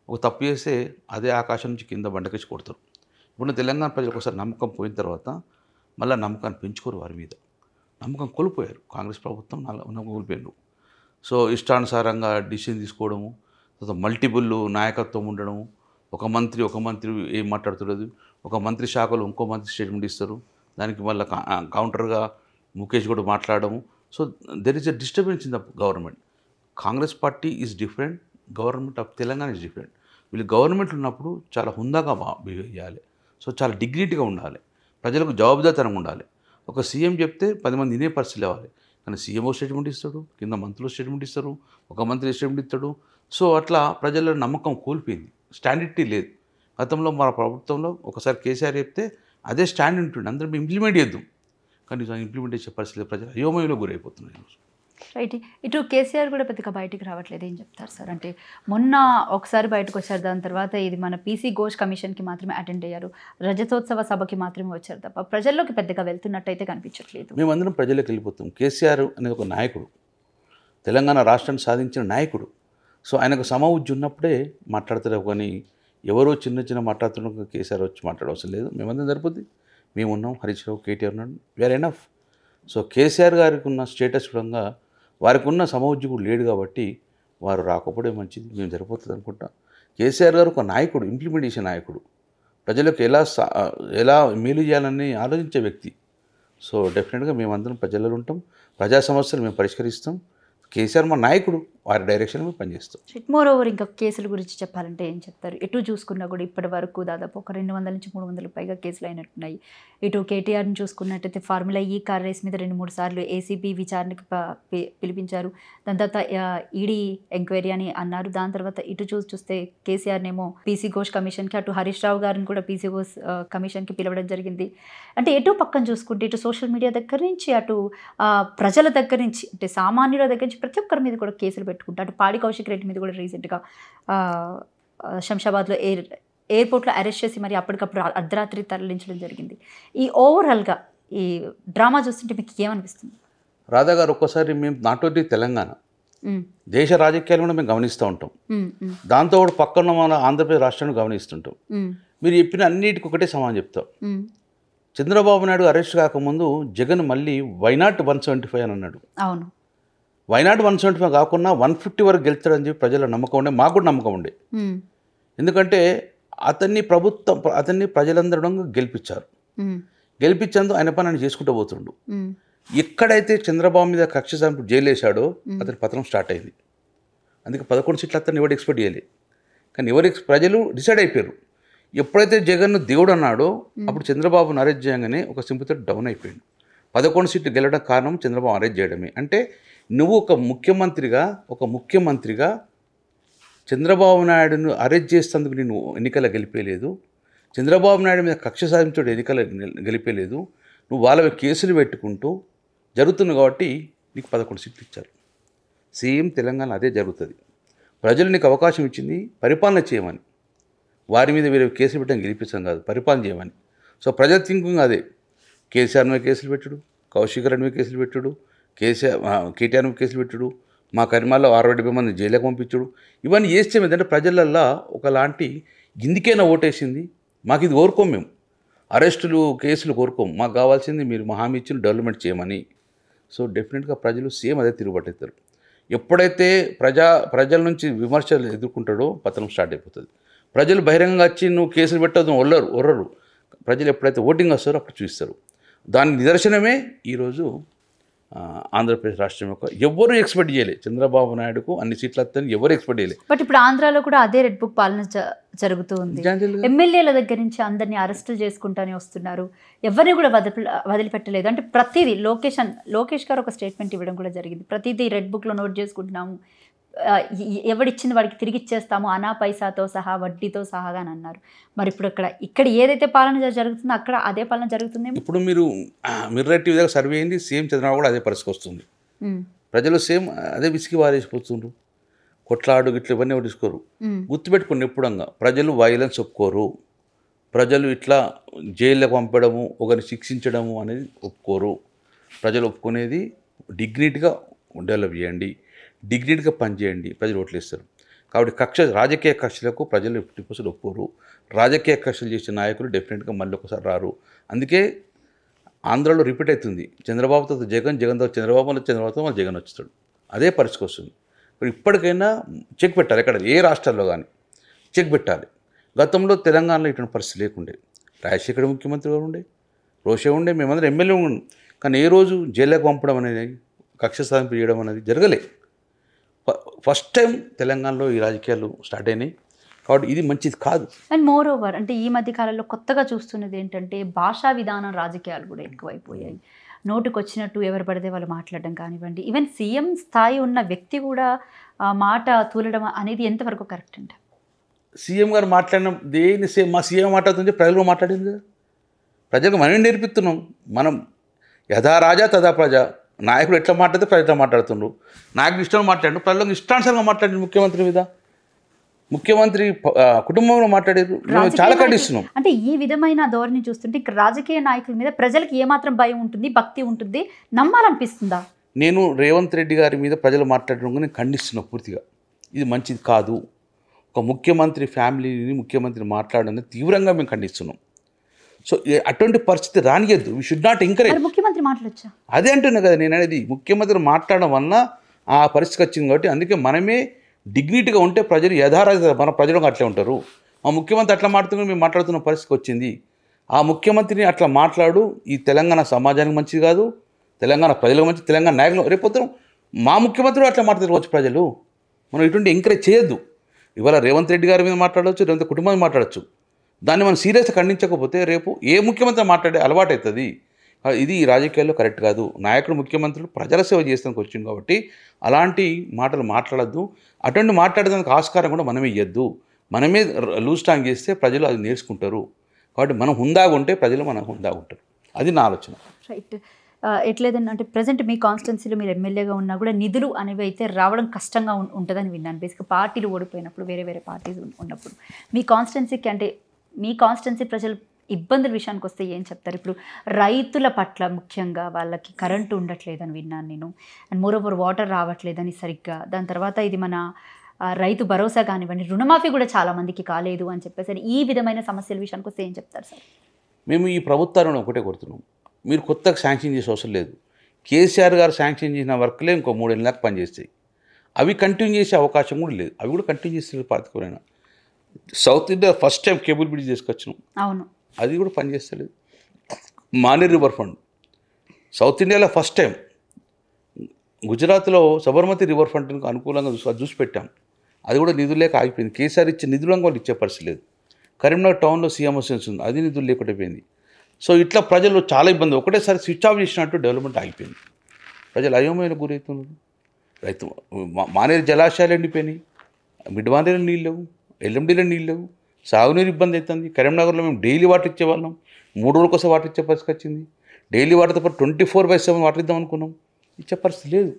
B: ఒక తప్పు చేస్తే అదే ఆకాశం నుంచి కింద బండకేసి కొడతారు. ఇప్పుడు తెలంగాణ ప్రజలకు ఒకసారి నమ్మకం పోయిన తర్వాత మళ్ళీ నమ్మకాన్ని పెంచుకోరు, వారి మీద నమ్మకం కోల్పోయారు. కాంగ్రెస్ ప్రభుత్వం నమ్మకం కోల్పోయారు. సో ఇష్టానుసారంగా డిసిషన్ తీసుకోవడము, తర్వాత మల్టిపుల్ నాయకత్వం ఉండడము, ఒక మంత్రి ఏం మాట్లాడుతున్నది, ఒక మంత్రి శాఖలో ఇంకో మంత్రి స్టేట్మెంట్ ఇస్తారు, దానికి మళ్ళీ కౌంటర్గా ముఖేష్ కూడా మాట్లాడము. So there is a disturbance in the government. Congress party is different, government of Telangana is different. వీళ్ళు గవర్నమెంట్ ఉన్నప్పుడు చాలా హుందాగా బిహేవ్ చేయాలి. సో చాలా డిగ్నిటీగా ఉండాలి, ప్రజలకు జవాబుదారితనంగా ఉండాలి. ఒక సీఎం చెప్తే 10 మంది వినే పరిస్థితి లేవాలి. కానీ సీఎంఓ స్టేట్మెంట్ ఇస్తాడు, కింద మంత్రులు స్టేట్మెంట్ ఇస్తారు, ఒక మంత్రి స్టేట్మెంట్ ఇస్తాడు. సో అట్లా ప్రజల నమ్మకం కోల్పోయింది, స్టాండర్డిటీ లేదు. గతంలో మన ప్రభుత్వంలో ఒకసారి కేసీఆర్ చెప్తే అదే స్టాండ్ ఉంటుంది, అందరం ఇంప్లిమెంట్ చేద్దాం. కానీ ఇంప్లిమెంట్ చేసే పరిస్థితి ప్రజలు అయోమయంలో గురైపోతున్నాయి.
A: రైట్. ఇటు కేసీఆర్ కూడా పెద్దగా బయటికి రావట్లేదు, ఏం చెప్తారు సార్? అంటే మొన్న ఒకసారి బయటకు వచ్చారు, దాని తర్వాత ఇది మన పీసీ ఘోష్ కమిషన్కి మాత్రమే అటెండ్ అయ్యారు, రజతోత్సవ సభకి మాత్రమే వచ్చారు తప్ప ప్రజల్లోకి పెద్దగా వెళ్తున్నట్టయితే కనిపించట్లేదు.
B: మేమందరం ప్రజలకు వెళ్ళిపోతాం. కేసీఆర్ అనేది ఒక నాయకుడు, తెలంగాణ రాష్ట్రాన్ని సాధించిన నాయకుడు. సో ఆయనకు సమవుజ్జి ఉన్నప్పుడే మాట్లాడతారు. కానీ ఎవరో చిన్న మాట్లాడుతున్న కేసీఆర్ వచ్చి మాట్లాడవలసిన లేదు. మేమందరం సరిపోద్ది. మేమున్నాం, హరీష్ రావు, కేటీఆర్ ఉన్నాడు, వీఆర్ ఎనఫ్. సో కేసీఆర్ గారికి ఉన్న స్టేటస్ విధంగా వారికి ఉన్న సమవుజ్జి కూడా లేడు కాబట్టి వారు రాకపోవడే మంచిది, మేము సరిపోతుంది అనుకుంటాం. కేసీఆర్ గారు ఒక నాయకుడు, ఇంప్లిమెంటేషన్ నాయకుడు, ప్రజలకు ఎలా మేలు చేయాలని ఆలోచించే వ్యక్తి. సో డెఫినెట్గా మేమందరం ప్రజలలో ఉంటాం, ప్రజా సమస్యలు మేము పరిష్కరిస్తాం. కేసీఆర్ మా నాయకుడు, వారి డైరెక్షన్ మేము పనిచేస్తాం.
A: మోర్ ఓవర్ ఇంకా కేసుల గురించి చెప్పాలంటే ఏం చెప్తారు? ఎటు చూసుకున్నా కూడా ఇప్పటి వరకు దాదాపు ఒక 200 నుంచి 300 పైగా కేసులు అయినట్టున్నాయి. ఇటు కేటీఆర్ని చూసుకున్నట్టయితే ఫార్ములా ఈ కార్ రేస్ మీద 2-3 సార్లు ఏసీబీ విచారణకి పిలిపించారు. దాని తర్వాత ఈడీ ఎంక్వైరీ అని అన్నారు. దాని తర్వాత ఇటు చూస్తే కేసీఆర్నేమో పీసీ ఘోష్ కమిషన్కి, అటు హరీష్ రావు గారిని కూడా పీసీ ఘోష్ కమిషన్కి పిలవడం జరిగింది. అంటే ఎటు పక్కన చూసుకుంటే ఇటు సోషల్ మీడియా దగ్గర నుంచి, అటు ప్రజల దగ్గర నుంచి, అంటే సామాన్యుల దగ్గర నుంచి ప్రతి ఒక్కరి మీద కూడా కేసులు పెట్టుకుంటారు. అటు పాడి కౌశిక్ రెడ్డి మీద కూడా రీసెంట్గా శంషాబాద్లో ఎయిర్పోర్ట్లో అరెస్ట్ చేసి మరి అప్పటికప్పుడు అర్ధరాత్రి తరలించడం జరిగింది. ఈ ఓవరాల్గా ఈ డ్రామా చూస్తుంటే మీకు ఏమనిపిస్తుంది?
B: రాధా గారు, ఒక్కసారి మేము నాట్ ఓన్లీ తెలంగాణ, దేశ రాజకీయాలు కూడా మేము గమనిస్తూ ఉంటాం. దాంతో కూడా పక్కన మన ఆంధ్రప్రదేశ్ రాష్ట్రాన్ని గమనిస్తుంటాం. మీరు చెప్పిన అన్నిటికి ఒకటే సమానం చెప్తాం. చంద్రబాబు నాయుడు అరెస్ట్ కాకముందు జగన్ మళ్ళీ వైనాట్ 175 అని అన్నాడు.
A: అవును,
B: వైనాట్ 175 కాకుండా 150 వరకు గెలుస్తాడని చెప్పి ప్రజల నమ్మకం ఉండే, మాకు కూడా నమ్మకం ఉండే. ఎందుకంటే అతన్ని ప్రజలందరూ గెలిపించారు. గెలిపించేందుకు ఆయన పని ఆయన చేసుకుంటూ పోతుండు. ఎక్కడైతే చంద్రబాబు మీద కక్ష సాధింపు జైలు వేశాడో అతని పతనం స్టార్ట్ అయింది. అందుకే 11 సీట్లు అతను ఎవరు ఎక్స్పెక్ట్ చేయలేదు. కానీ ప్రజలు డిసైడ్ అయిపోయారు. ఎప్పుడైతే జగన్ దేవుడు అన్నాడో అప్పుడు చంద్రబాబును అరెస్ట్ చేయగానే ఒక సింపుల్తో డౌన్ అయిపోయాడు. 11 సీట్లు గెలవడం కారణం చంద్రబాబు అరెస్ట్ చేయడమే. అంటే నువ్వు ఒక ముఖ్యమంత్రిగా చంద్రబాబు నాయుడును అరెస్ట్ చేసేందుకు నేను ఎన్నికల గెలిపేయలేదు. చంద్రబాబు నాయుడు మీద కక్ష సాధించడం ఎన్నికల గెలిపేయలేదు. నువ్వు వాళ్ళ కేసులు పెట్టుకుంటూ జరుగుతుంది కాబట్టి నీకు 11 సీట్లు ఇచ్చారు. సేమ్ తెలంగాణ అదే జరుగుతుంది. ప్రజలు నీకు అవకాశం ఇచ్చింది పరిపాలన చేయమని, వారి మీద వేరే కేసులు పెట్టడం గెలిపించడం కాదు, పరిపాలన చేయమని. సో ప్రజల థింకింగ్ అదే. కేసీఆర్ మీద కేసులు పెట్టుడు, కౌశిక్ రెడ్డి మీద కేసులు పెట్టుడు, కేటీఆర్ మీద కేసులు పెట్టుడు, మా కరిమాల్లో 60-70 మంది జైలుకి పంపించుడు, ఇవన్నీ చేస్తే ఏంటంటే ప్రజలల్లో ఒకలాంటి ఇందుకైనా ఓటేసింది. మాకు ఇది కోరుకోం, మేము అరెస్టులు కేసులు కోరుకోం, మాకు కావాల్సింది మీరు మా హామీ ఇచ్చిన డెవలప్మెంట్ చేయమని. సో డెఫినెట్గా ప్రజలు సేమ్ అదే తిరుగుబట్టేస్తారు. ఎప్పుడైతే ప్రజల నుంచి విమర్శలు ఎదుర్కొంటాడో పతనం స్టార్ట్ అయిపోతుంది. ప్రజలు బహిరంగంగా వచ్చి నువ్వు కేసులు పెట్టద్దు ఒర్రరు. ప్రజలు ఎప్పుడైతే ఓటింగ్ వస్తారో అప్పుడు చూస్తారు. దాని నిదర్శనమే ఈరోజు ఆంధ్రప్రదేశ్ రాష్ట్రం యొక్క ఎవరు ఎక్స్పెక్ట్ చేయలేదు. చంద్రబాబు నాయుడుకు అన్ని సీట్లు వస్తాయని ఎవరు ఎక్స్పెక్ట్ చేయలేదు.
A: బట్ ఇప్పుడు ఆంధ్రాలో కూడా అదే రెడ్ బుక్ పాలన జరుగుతూ ఉంది. ఎమ్మెల్యేల దగ్గర నుంచి అందరినీ అరెస్టులు చేసుకుంటానే వస్తున్నారు, ఎవరిని కూడా వదిలిపెట్టలేదు. అంటే ప్రతిదీ లోకేష్ గారు ఒక స్టేట్మెంట్ ఇవ్వడం కూడా జరిగింది. ప్రతిదీ రెడ్ బుక్లో నోట్ చేసుకుంటున్నాము, ఎవడిచ్చింది వాడికి తిరిగి ఇచ్చేస్తాము, అనా పైసాతో సహా వడ్డీతో సహా అని అన్నారు. మరి ఇప్పుడు ఇక్కడ ఏదైతే పాలన జరుగుతుందో అక్కడ అదే పాలన జరుగుతుంది. ఇప్పుడు
B: మీరు మిర్రర్ టీవీ దగ్గర సర్వే అయింది, సేమ్ చంద్రబాబు కూడా అదే పరిస్థితి వస్తుంది. ప్రజలు సేమ్ అదే విసిగి వారేసిపోతుండ్రు. కొట్లాడు గిట్లు ఇవన్నీ తీసుకోరు. గుర్తుపెట్టుకుని ఎప్పుడంగా ప్రజలు వైలెన్స్ ఒప్పుకోరు. ప్రజలు ఇట్లా జైళ్ళకు పంపడము, ఒకరిని శిక్షించడము అనేది ఒప్పుకోరు. ప్రజలు ఒప్పుకునేది డిగ్నిటీగా డెవలప్ చేయండి, డిగ్నిటీగా పనిచేయండి, ప్రజలు ఓట్లేస్తారు. కాబట్టి రాజకీయ కక్షలకు ప్రజలు 50% ఒప్పుకోరు. రాజకీయ కక్షలు చేసే నాయకులు డెఫినెట్గా మళ్ళీ ఒకసారి రారు. అందుకే ఆంధ్రాలో రిపీట్ అవుతుంది. చంద్రబాబుతో జగన్తో చంద్రబాబుతో మళ్ళీ జగన్ వచ్చేస్తాడు. అదే పరిస్థితి వస్తుంది. ఇప్పటికైనా చెక్ పెట్టాలి. ఎక్కడ ఏ రాష్ట్రాల్లో కానీ చెక్ పెట్టాలి. గతంలో తెలంగాణలో ఇటువంటి పరిస్థితి లేకుండే. రాజశేఖర్ ముఖ్యమంత్రి గారు ఉండే, రోషే ఉండే, మేమందరం ఎమ్మెల్యే ఉండే. కానీ ఏ రోజు జైలుకు పంపడం అనేది, కక్ష సాధింపు చేయడం అనేది జరగలే. ఫస్ట్ టైం తెలంగాణలో ఈ రాజకీయాలు స్టార్ట్ అయినాయి. కాబట్టి ఇది మంచిది కాదు.
A: అండ్ మోర్ ఓవర్ అంటే ఈ మధ్య కాలంలో కొత్తగా చూస్తున్నది ఏంటంటే భాషా విధానం రాజకీయాలు కూడా ఎక్కువైపోయాయి. నోటుకు వచ్చినట్టు ఎవరు పడితే వాళ్ళు మాట్లాడడం కానివ్వండి, ఈవెన్ సీఎం స్థాయి ఉన్న వ్యక్తి కూడా మాట తూలడం అనేది ఎంతవరకు కరెక్ట్ అంటే?
B: సీఎం గారు మాట్లాడిన దేని మా సీఎం మాట్లాడుతుంటే ప్రజలు మాట్లాడింది కదా. ప్రజలకు మనం నేర్పిస్తున్నాం. మనం యథా రాజా తదా ప్రజ. నాయకుడు ఎట్లా మాట్లాడితే ప్రజలు మాట్లాడుతుండ్రు. నాయకుడు ఇష్టం మాట్లాడు, ప్రజలకు ఇష్టానుసారంగా మాట్లాడి ముఖ్యమంత్రి మీద, ముఖ్యమంత్రి కుటుంబంలో మాట్లాడారు. మేము చాలా ఖండిస్తున్నాం.
A: అంటే ఈ విధమైన ధోరణి చూస్తుంటే ఇక్కడ రాజకీయ నాయకుల మీద ప్రజలకు ఏమాత్రం భయం ఉంటుంది, భక్తి ఉంటుంది, నమ్మాలనిపిస్తుందా?
B: నేను రేవంత్ రెడ్డి గారి మీద ప్రజలు మాట్లాడడం నేను ఖండిస్తున్నా పూర్తిగా. ఇది మంచిది కాదు. ఒక ముఖ్యమంత్రి ఫ్యామిలీని ముఖ్యమంత్రి మాట్లాడడం తీవ్రంగా మేము ఖండిస్తున్నాం. సో అటువంటి పరిస్థితి రానియద్దు. We should not encourage.
A: ముఖ్యమంత్రి మాట్లాడచ్చా?
B: అదే అంటున్నా కదా నేను అనేది. ముఖ్యమంత్రి మాట్లాడడం వల్ల ఆ పరిస్థితి వచ్చింది. కాబట్టి అందుకే మనమే డిగ్నిటీగా ఉంటే ప్రజలు యథారాజ మన ప్రజలు అట్లే ఉంటారు. మా ముఖ్యమంత్రి అట్లా మాట్లాడుతున్నా మేము మాట్లాడుతున్న పరిస్థితికి వచ్చింది. ఆ ముఖ్యమంత్రిని అట్లా మాట్లాడు ఈ తెలంగాణ సమాజానికి మంచిది కాదు, తెలంగాణ ప్రజలకు మంచిది, తెలంగాణ నాయకులు రేపొద్దు మా ముఖ్యమంత్రి అట్లా మాట్లాడుకోవచ్చు. ప్రజలు మనం ఇటువంటి ఎంకరేజ్ చేయొద్దు. ఇవాళ రేవంత్ రెడ్డి గారి మీద మాట్లాడవచ్చు, రేవంత్ కుటుంబం మాట్లాడచ్చు. దాన్ని మనం సీరియస్గా ఖండించకపోతే రేపు ఏ ముఖ్యమంత్రి మాట్లాడే అలవాటు అవుతుంది. ఇది ఈ రాజకీయాల్లో కరెక్ట్ కాదు. నాయకుడు ముఖ్యమంత్రులు ప్రజల సేవ చేస్తానికి వచ్చింది కాబట్టి అలాంటి మాటలు మాట్లాడద్దు. అటువంటి మాట్లాడడానికి ఆస్కారం కూడా మనమే ఇవ్వద్దు. మనమే లూజ్ టాంగ్ చేస్తే ప్రజలు అది నేర్చుకుంటారు. కాబట్టి మనం హుందాగా ఉంటే ప్రజలు మనం హుందాగా ఉంటారు. అది నా ఆలోచన.
A: రైట్. ఎట్లేదని అంటే ప్రజెంట్ మీ కాన్స్టిట్యున్సీలో మీరు ఎమ్మెల్యేగా ఉన్నా కూడా నిధులు అనేవి అయితే రావడం కష్టంగా ఉంటుందని విన్నాను. బేసిక్గా పార్టీలు ఓడిపోయినప్పుడు, వేరే వేరే పార్టీస్ ఉన్నప్పుడు మీ కాన్స్టిట్యున్సీకి అంటే మీ కాన్స్టిట్యున్సీ ప్రజలు ఇబ్బందుల విషయానికి వస్తే ఏం చెప్తారు? ఇప్పుడు రైతుల పట్ల ముఖ్యంగా వాళ్ళకి కరెంటు ఉండట్లేదని విన్నాను నేను. అండ్ మోరోవర్ వాటర్ రావట్లేదని సరిగ్గా. దాని తర్వాత ఇది మన రైతు భరోసా కానివ్వండి, రుణమాఫీ కూడా చాలామందికి కాలేదు అని చెప్పేసి ఈ విధమైన సమస్యల విషయానికి వస్తే ఏం చెప్తారు సార్?
B: మేము ఈ ప్రభుత్వాలను ఒకటే కోరుతున్నాం, మీరు కొత్తగా శాంక్షన్ చేసే అవసరం లేదు. కేసీఆర్ గారు శాంక్షన్ చేసిన వర్క్లే ఇంకో 3 ఏళ్ళ దాకా పనిచేస్తాయి. అవి కంటిన్యూ చేసే అవకాశం కూడా లేదు. అవి కూడా కంటిన్యూ చేస్తారు పార్టీకైనా. South India first time cable bridge తీసుకొచ్చినాం,
A: అవును, అది
B: కూడా పనిచేస్తలేదు. మానేర్ రివర్ ఫండ్ సౌత్ ఇండియాలో ఫస్ట్ టైం. గుజరాత్లో సబర్మతి రివర్ ఫండ్కి అనుకూలంగా చూసి పెట్టాం. అది కూడా నిధులు లేక ఆగిపోయింది. కేసీఆర్ ఇచ్చే నిధులను కూడా ఇచ్చే పరిస్థితి లేదు. కరీంనగర్ టౌన్లో సీఎంఎస్ఎన్స్ ఉంది, అది నిధులు లేకుండా పోయింది. సో ఇట్లా ప్రజలు చాలా ఇబ్బంది. ఒకటేసారి స్విచ్ ఆఫ్ చేసినట్టు డెవలప్మెంట్ ఆగిపోయింది. ప్రజలు అయోమయంలో గురవుతున్నారు. రైతు మానేరు జలాశయాలు ఎండిపోయినాయి, మిడ్ మానేరు నీళ్ళు లేవు, ఎల్ఎండీలో నీళ్ళు లేవు, సాగునీరు ఇబ్బంది అవుతుంది. కరీంనగర్లో మేము డైలీ వాటర్ ఇచ్చేవాళ్ళం, 3 రోజుల కోసం వాటర్ ఇచ్చే పరిస్థితి వచ్చింది. డైలీ వాటర్తో పాటు 24/7 వాటర్ ఇద్దాం అనుకున్నాం, ఇచ్చే పరిస్థితి లేదు.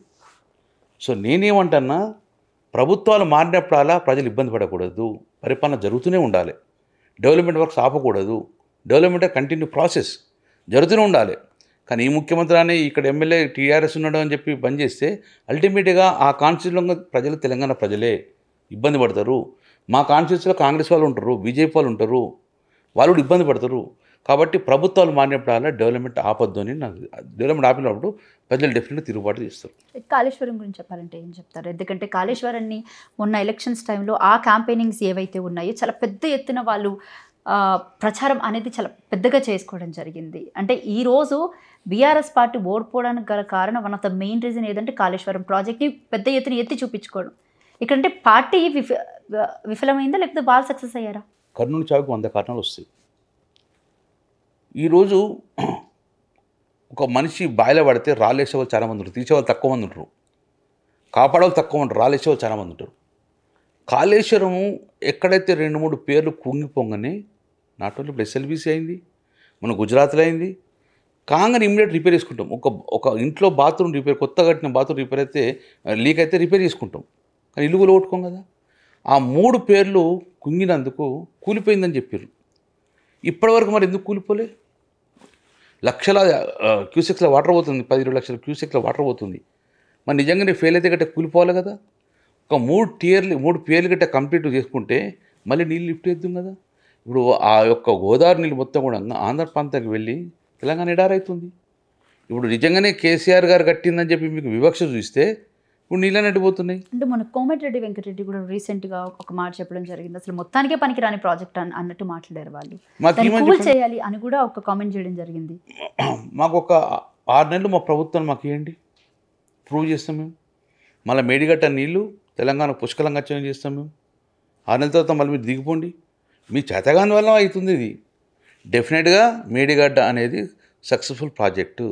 B: సో నేనేమంటున్నా, ప్రభుత్వాలు మారినప్పుడల్లా ప్రజలు ఇబ్బంది పడకూడదు, పరిపాలన జరుగుతూనే ఉండాలి. డెవలప్మెంట్ వర్క్స్ ఆపకూడదు. డెవలప్మెంట్ కంటిన్యూ ప్రాసెస్ జరుగుతూనే ఉండాలి. కానీ ఈ ముఖ్యమంత్రి అని ఇక్కడ ఎమ్మెల్యే టీఆర్ఎస్ ఉన్నాడు అని చెప్పి బంద్ చేస్తే అల్టిమేట్గా ఆ కాన్స్టిట్యూన్సీలో ప్రజలు, తెలంగాణ ప్రజలే ఇబ్బంది పడతారు. మా కాన్స్టిట్యూన్సీలో కాంగ్రెస్ వాళ్ళు ఉంటారు, బీజేపీ వాళ్ళు ఉంటారు, వాళ్ళు కూడా ఇబ్బంది పడతారు. కాబట్టి ప్రభుత్వాలు మారినప్పుడల్లా డెవలప్మెంట్ ఆపొద్దు అని నాకు, డెవలప్మెంట్ ఆపినప్పుడు ప్రజలు డెఫినెట్గా తిరుగుబాటు చేస్తారు.
A: కాళేశ్వరం గురించి చెప్పాలంటే ఏం చెప్తారు? ఎందుకంటే కాళేశ్వరాన్ని మొన్న ఎలక్షన్స్ టైంలో ఆ క్యాంపెయినింగ్స్ ఏవైతే ఉన్నాయో చాలా పెద్ద ఎత్తున వాళ్ళు ప్రచారం అనేది చాలా పెద్దగా చేసుకోవడం జరిగింది. అంటే ఈరోజు బీఆర్ఎస్ పార్టీ ఓడిపోవడానికి గల కారణం one of the main reason ఏదంటే కాళేశ్వరం ప్రాజెక్ట్ని పెద్ద ఎత్తున ఎత్తి చూపించుకోవడం. ఇక్కడంటే పార్టీ విఫలమైందా లేకపోతే వాళ్ళు సక్సెస్ అయ్యారా?
B: కర్నూలు చావుకు 100 కారణాలు వస్తాయి. ఈరోజు ఒక మనిషి బాయిలో పడితే రాళ్ళేసేవాళ్ళు చాలామంది ఉంటారు, తీసేవాళ్ళు తక్కువ మంది ఉంటారు, కాపాడేవాళ్ళు తక్కువ ఉంటారు, రాళ్ళేసేవాళ్ళు చాలామంది ఉంటారు. కాళేశ్వరము ఎక్కడైతే 2-3 పేర్లు కుంగిపోగానే నాట్ ఓన్లీ ఇప్పుడు ఎస్ఎల్బీసీ అయింది, మన గుజరాత్లో అయింది, కాంగానే ఇమ్మీడియట్ రిపేర్ చేసుకుంటాం. ఒక ఇంట్లో బాత్రూమ్ రిపేర్, కొత్త కట్టిన బాత్రూమ్ రిపేర్ అయితే లీక్ అయితే రిపేర్ చేసుకుంటాం. కానీ ఇల్లు కూడా కొట్టుకోం కదా. ఆ 3 పేర్లు కుంగినందుకు కూలిపోయిందని చెప్పారు. ఇప్పటివరకు మరి ఎందుకు కూలిపోలే? లక్షల క్యూసెక్స్ల వాటర్ పోతుంది, 10-20 లక్షల క్యూసెక్ల వాటర్ పోతుంది. మరి నిజంగానే ఫెయిల్ అయితే గట్ట కూలిపోవాలి కదా. ఒక 3 పేర్లు గట్ట కంప్లీట్ చేసుకుంటే మళ్ళీ నీళ్ళు లిఫ్ట్ చేద్దాం కదా. ఇప్పుడు ఆ యొక్క గోదావరి నీళ్ళు మొత్తం కూడా ఆంధ్ర ప్రాంతానికి వెళ్ళి తెలంగాణ ఎడారైతుంది. ఇప్పుడు నిజంగానే కేసీఆర్ గారు కట్టిందని చెప్పి మీకు వివక్ష చూస్తే ఇప్పుడు నీళ్ళని అడ్డిపోతున్నాయి.
A: అంటే మన కోమటిరెడ్డి వెంకటరెడ్డి కూడా రీసెంట్గా ఒక మాట చెప్పడం జరిగింది, అసలు మొత్తానికే పనికిరాని ప్రాజెక్ట్ అన్నట్టు మాట్లాడారు వాళ్ళు. కూల్ చేయాలి అని కూడా ఒక కామెంట్ చేయడం జరిగింది.
B: మాకు ఒక 6 నెలలు మా ప్రభుత్వం మాకు ఇవ్వండి, ప్రూవ్ చేస్తాం మేము. మళ్ళీ మేడిగడ్డ నీళ్ళు తెలంగాణకు పుష్కలంగా వచ్చేవి చేస్తాం మేము. 6 నెలల తర్వాత మళ్ళీ మీరు దిగిపోండి. మీ చేతగాని వల్ల అవుతుంది ఇది. డెఫినెట్గా మేడిగడ్డ అనేది సక్సెస్ఫుల్ ప్రాజెక్టు.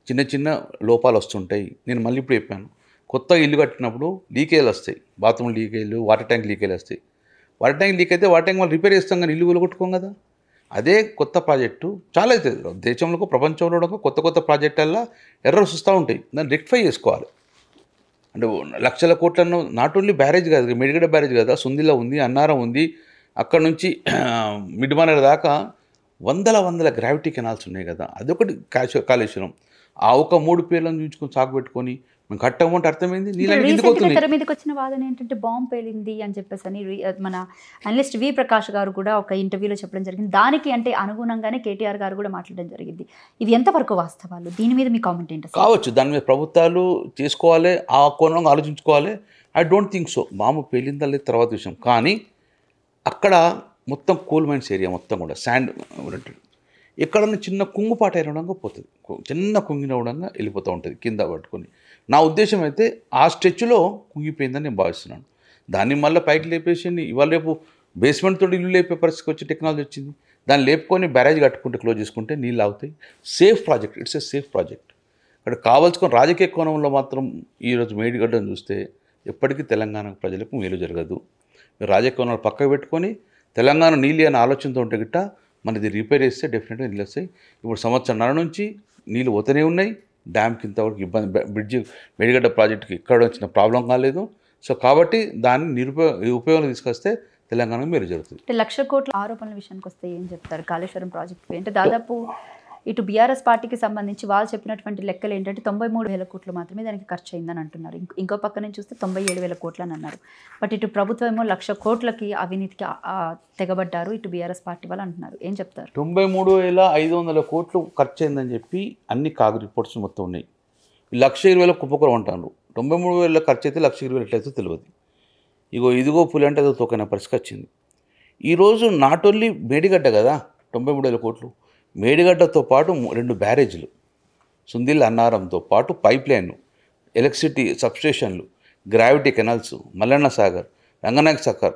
B: చిన్న చిన్న లోపాలు వస్తుంటాయి. నేను మళ్ళీ ఇప్పుడు చెప్పాను, కొత్త ఇల్లు కట్టినప్పుడు లీకేజీలు వస్తాయి, బాత్రూమ్ లీకేజీలు, వాటర్ ట్యాంక్ లీకేజీలు వస్తాయి. వాటర్ ట్యాంక్ లీక్ అయితే వాటర్ ట్యాంక్ మళ్ళీ రిపేర్ చేస్తాం, కానీ ఇల్లు కొట్టుకోం కదా. అదే కొత్త ప్రాజెక్టు చాలా అవుతుంది. దేశంలో ప్రపంచంలో కొత్త ప్రాజెక్టుల్లో ఎర్రర్స్ వస్తూ ఉంటాయి, దాన్ని రెక్టిఫై చేసుకోవాలి. అంటే లక్షల కోట్లను నాట్ ఓన్లీ బ్యారేజ్ కాదు, మేడిగడ్డ బ్యారేజ్ కదా, సుందిలో ఉంది, అన్నారం ఉంది, అక్కడ నుంచి మిడ్మానేర్ దాకా వందల గ్రావిటీ కెనాల్స్ ఉన్నాయి కదా. అదొకటి కాళేశ్వరం. ఆ ఒక 3 పేర్లను చూసుకొని సాగు పెట్టుకొని మేము కట్టమంటే అర్థమైంది.
A: తెర మీదకి వచ్చిన వాదన ఏంటంటే బాంబు పేలింది అని చెప్పేసి అని మన అనలిస్ట్ వి ప్రకాష్ గారు కూడా ఒక ఇంటర్వ్యూలో చెప్పడం జరిగింది. దానికి అంటే అనుగుణంగానే కేటీఆర్ గారు కూడా మాట్లాడడం జరిగింది. ఇది ఎంతవరకు వాస్తవాలు? దీని మీద మీ కామెంట్ ఏంటి?
B: కావచ్చు, దాని మీద ప్రభుత్వాలు చేసుకోవాలి, ఆ కోణంలో ఆలోచించుకోవాలి. I don't think so. Bomb పేలిందా లేదు తర్వాత విషయం. కానీ అక్కడ మొత్తం కోల్ మైన్స్ ఏరియా మొత్తం కూడా శాండ్ ఉంటుంది. ఎక్కడన్నా చిన్న కుంగుపాట అయినడంగా పోతుంది, చిన్న కుంగినవడంగా వెళ్ళిపోతూ ఉంటుంది కింద పట్టుకొని. నా ఉద్దేశం అయితే ఆ స్ట్రెచ్లో కుంగిపోయిందని నేను భావిస్తున్నాను. దాన్ని మళ్ళీ పైకి లేపేసింది. ఇవాళ రేపు బేస్మెంట్ తోటి ఇల్లు లేపే పరిస్థితికి వచ్చి టెక్నాలజీ వచ్చింది. దాన్ని లేపుకొని బ్యారేజ్ కట్టుకుంటే క్లోజ్ చేసుకుంటే నీళ్ళు ఆగుతాయి. Safe project, it's a safe project. అక్కడ కావాల్సుకొని రాజకీయ కోణంలో మాత్రం ఈరోజు మేడిగడ్డను చూస్తే ఎప్పటికీ తెలంగాణ ప్రజలకు మేలు జరగదు. మీరు రాజకీయ కోణాలు పక్కకు పెట్టుకొని తెలంగాణ నీళ్ళు అనే ఆలోచనతో ఉంటే గిట్ట మనది రిపేర్ చేస్తే డెఫినెట్గా నీళ్ళు వస్తాయి. ఇప్పుడు సంవత్సరంన్నర నుంచి నీళ్ళు పోతూనే ఉన్నాయి. డ్యామ్కి ఇంతవరకు ఇబ్బంది, బ్రిడ్జి మేడిగడ్డ ప్రాజెక్టుకి ఇక్కడ వచ్చిన ప్రాబ్లం కాలేదు. సో కాబట్టి దాన్ని ఉపయోగం తీసుకొస్తే తెలంగాణకు మేలు జరుగుతుంది.
A: అంటే 1,00,000 కోట్ల ఆరోపణల విషయానికి వస్తే ఏం చెప్తారు కాళేశ్వరం ప్రాజెక్టు? అంటే దాదాపు ఇటు బీఆర్ఎస్ పార్టీకి సంబంధించి వాళ్ళు చెప్పినటువంటి లెక్కలు ఏంటంటే 93,000 కోట్లు మాత్రమే దానికి ఖర్చు అయిందని అంటున్నారు. ఇంకో పక్క నుంచి చూస్తే 97,000 కోట్లు అని అన్నారు. బట్ ఇటు ప్రభుత్వం ఏమో 1,00,000 కోట్లకి అవినీతికి తెగబడ్డారు, ఇటు బీఆర్ఎస్ పార్టీ వాళ్ళు అంటున్నారు. ఏం చెప్తారు?
B: 93,500 కోట్లు ఖర్చు అయిందని చెప్పి అన్ని కాగు రిపోర్ట్స్ మొత్తం ఉన్నాయి. 1,20,000 కుప్పకూర అంటారు. 93,000 ఖర్చు అయితే 1,20,000 ఎట్లయితే తెలియదు. ఇదిగో పులి అంటే అదో తోకైన పరిస్థితి వచ్చింది. ఈరోజు నాట్ ఓన్లీ మేడిగడ్డ కదా 93,000 కోట్లు, మేడిగడ్డతో పాటు 2 బ్యారేజ్లు, సుందిల్ అన్నారంతో పాటు పైప్ లైన్లు, ఎలక్ట్రిసిటీ సబ్స్టేషన్లు, గ్రావిటీ కెనాల్స్, మల్లన్న సాగర్, రంగనాయక సాగర్,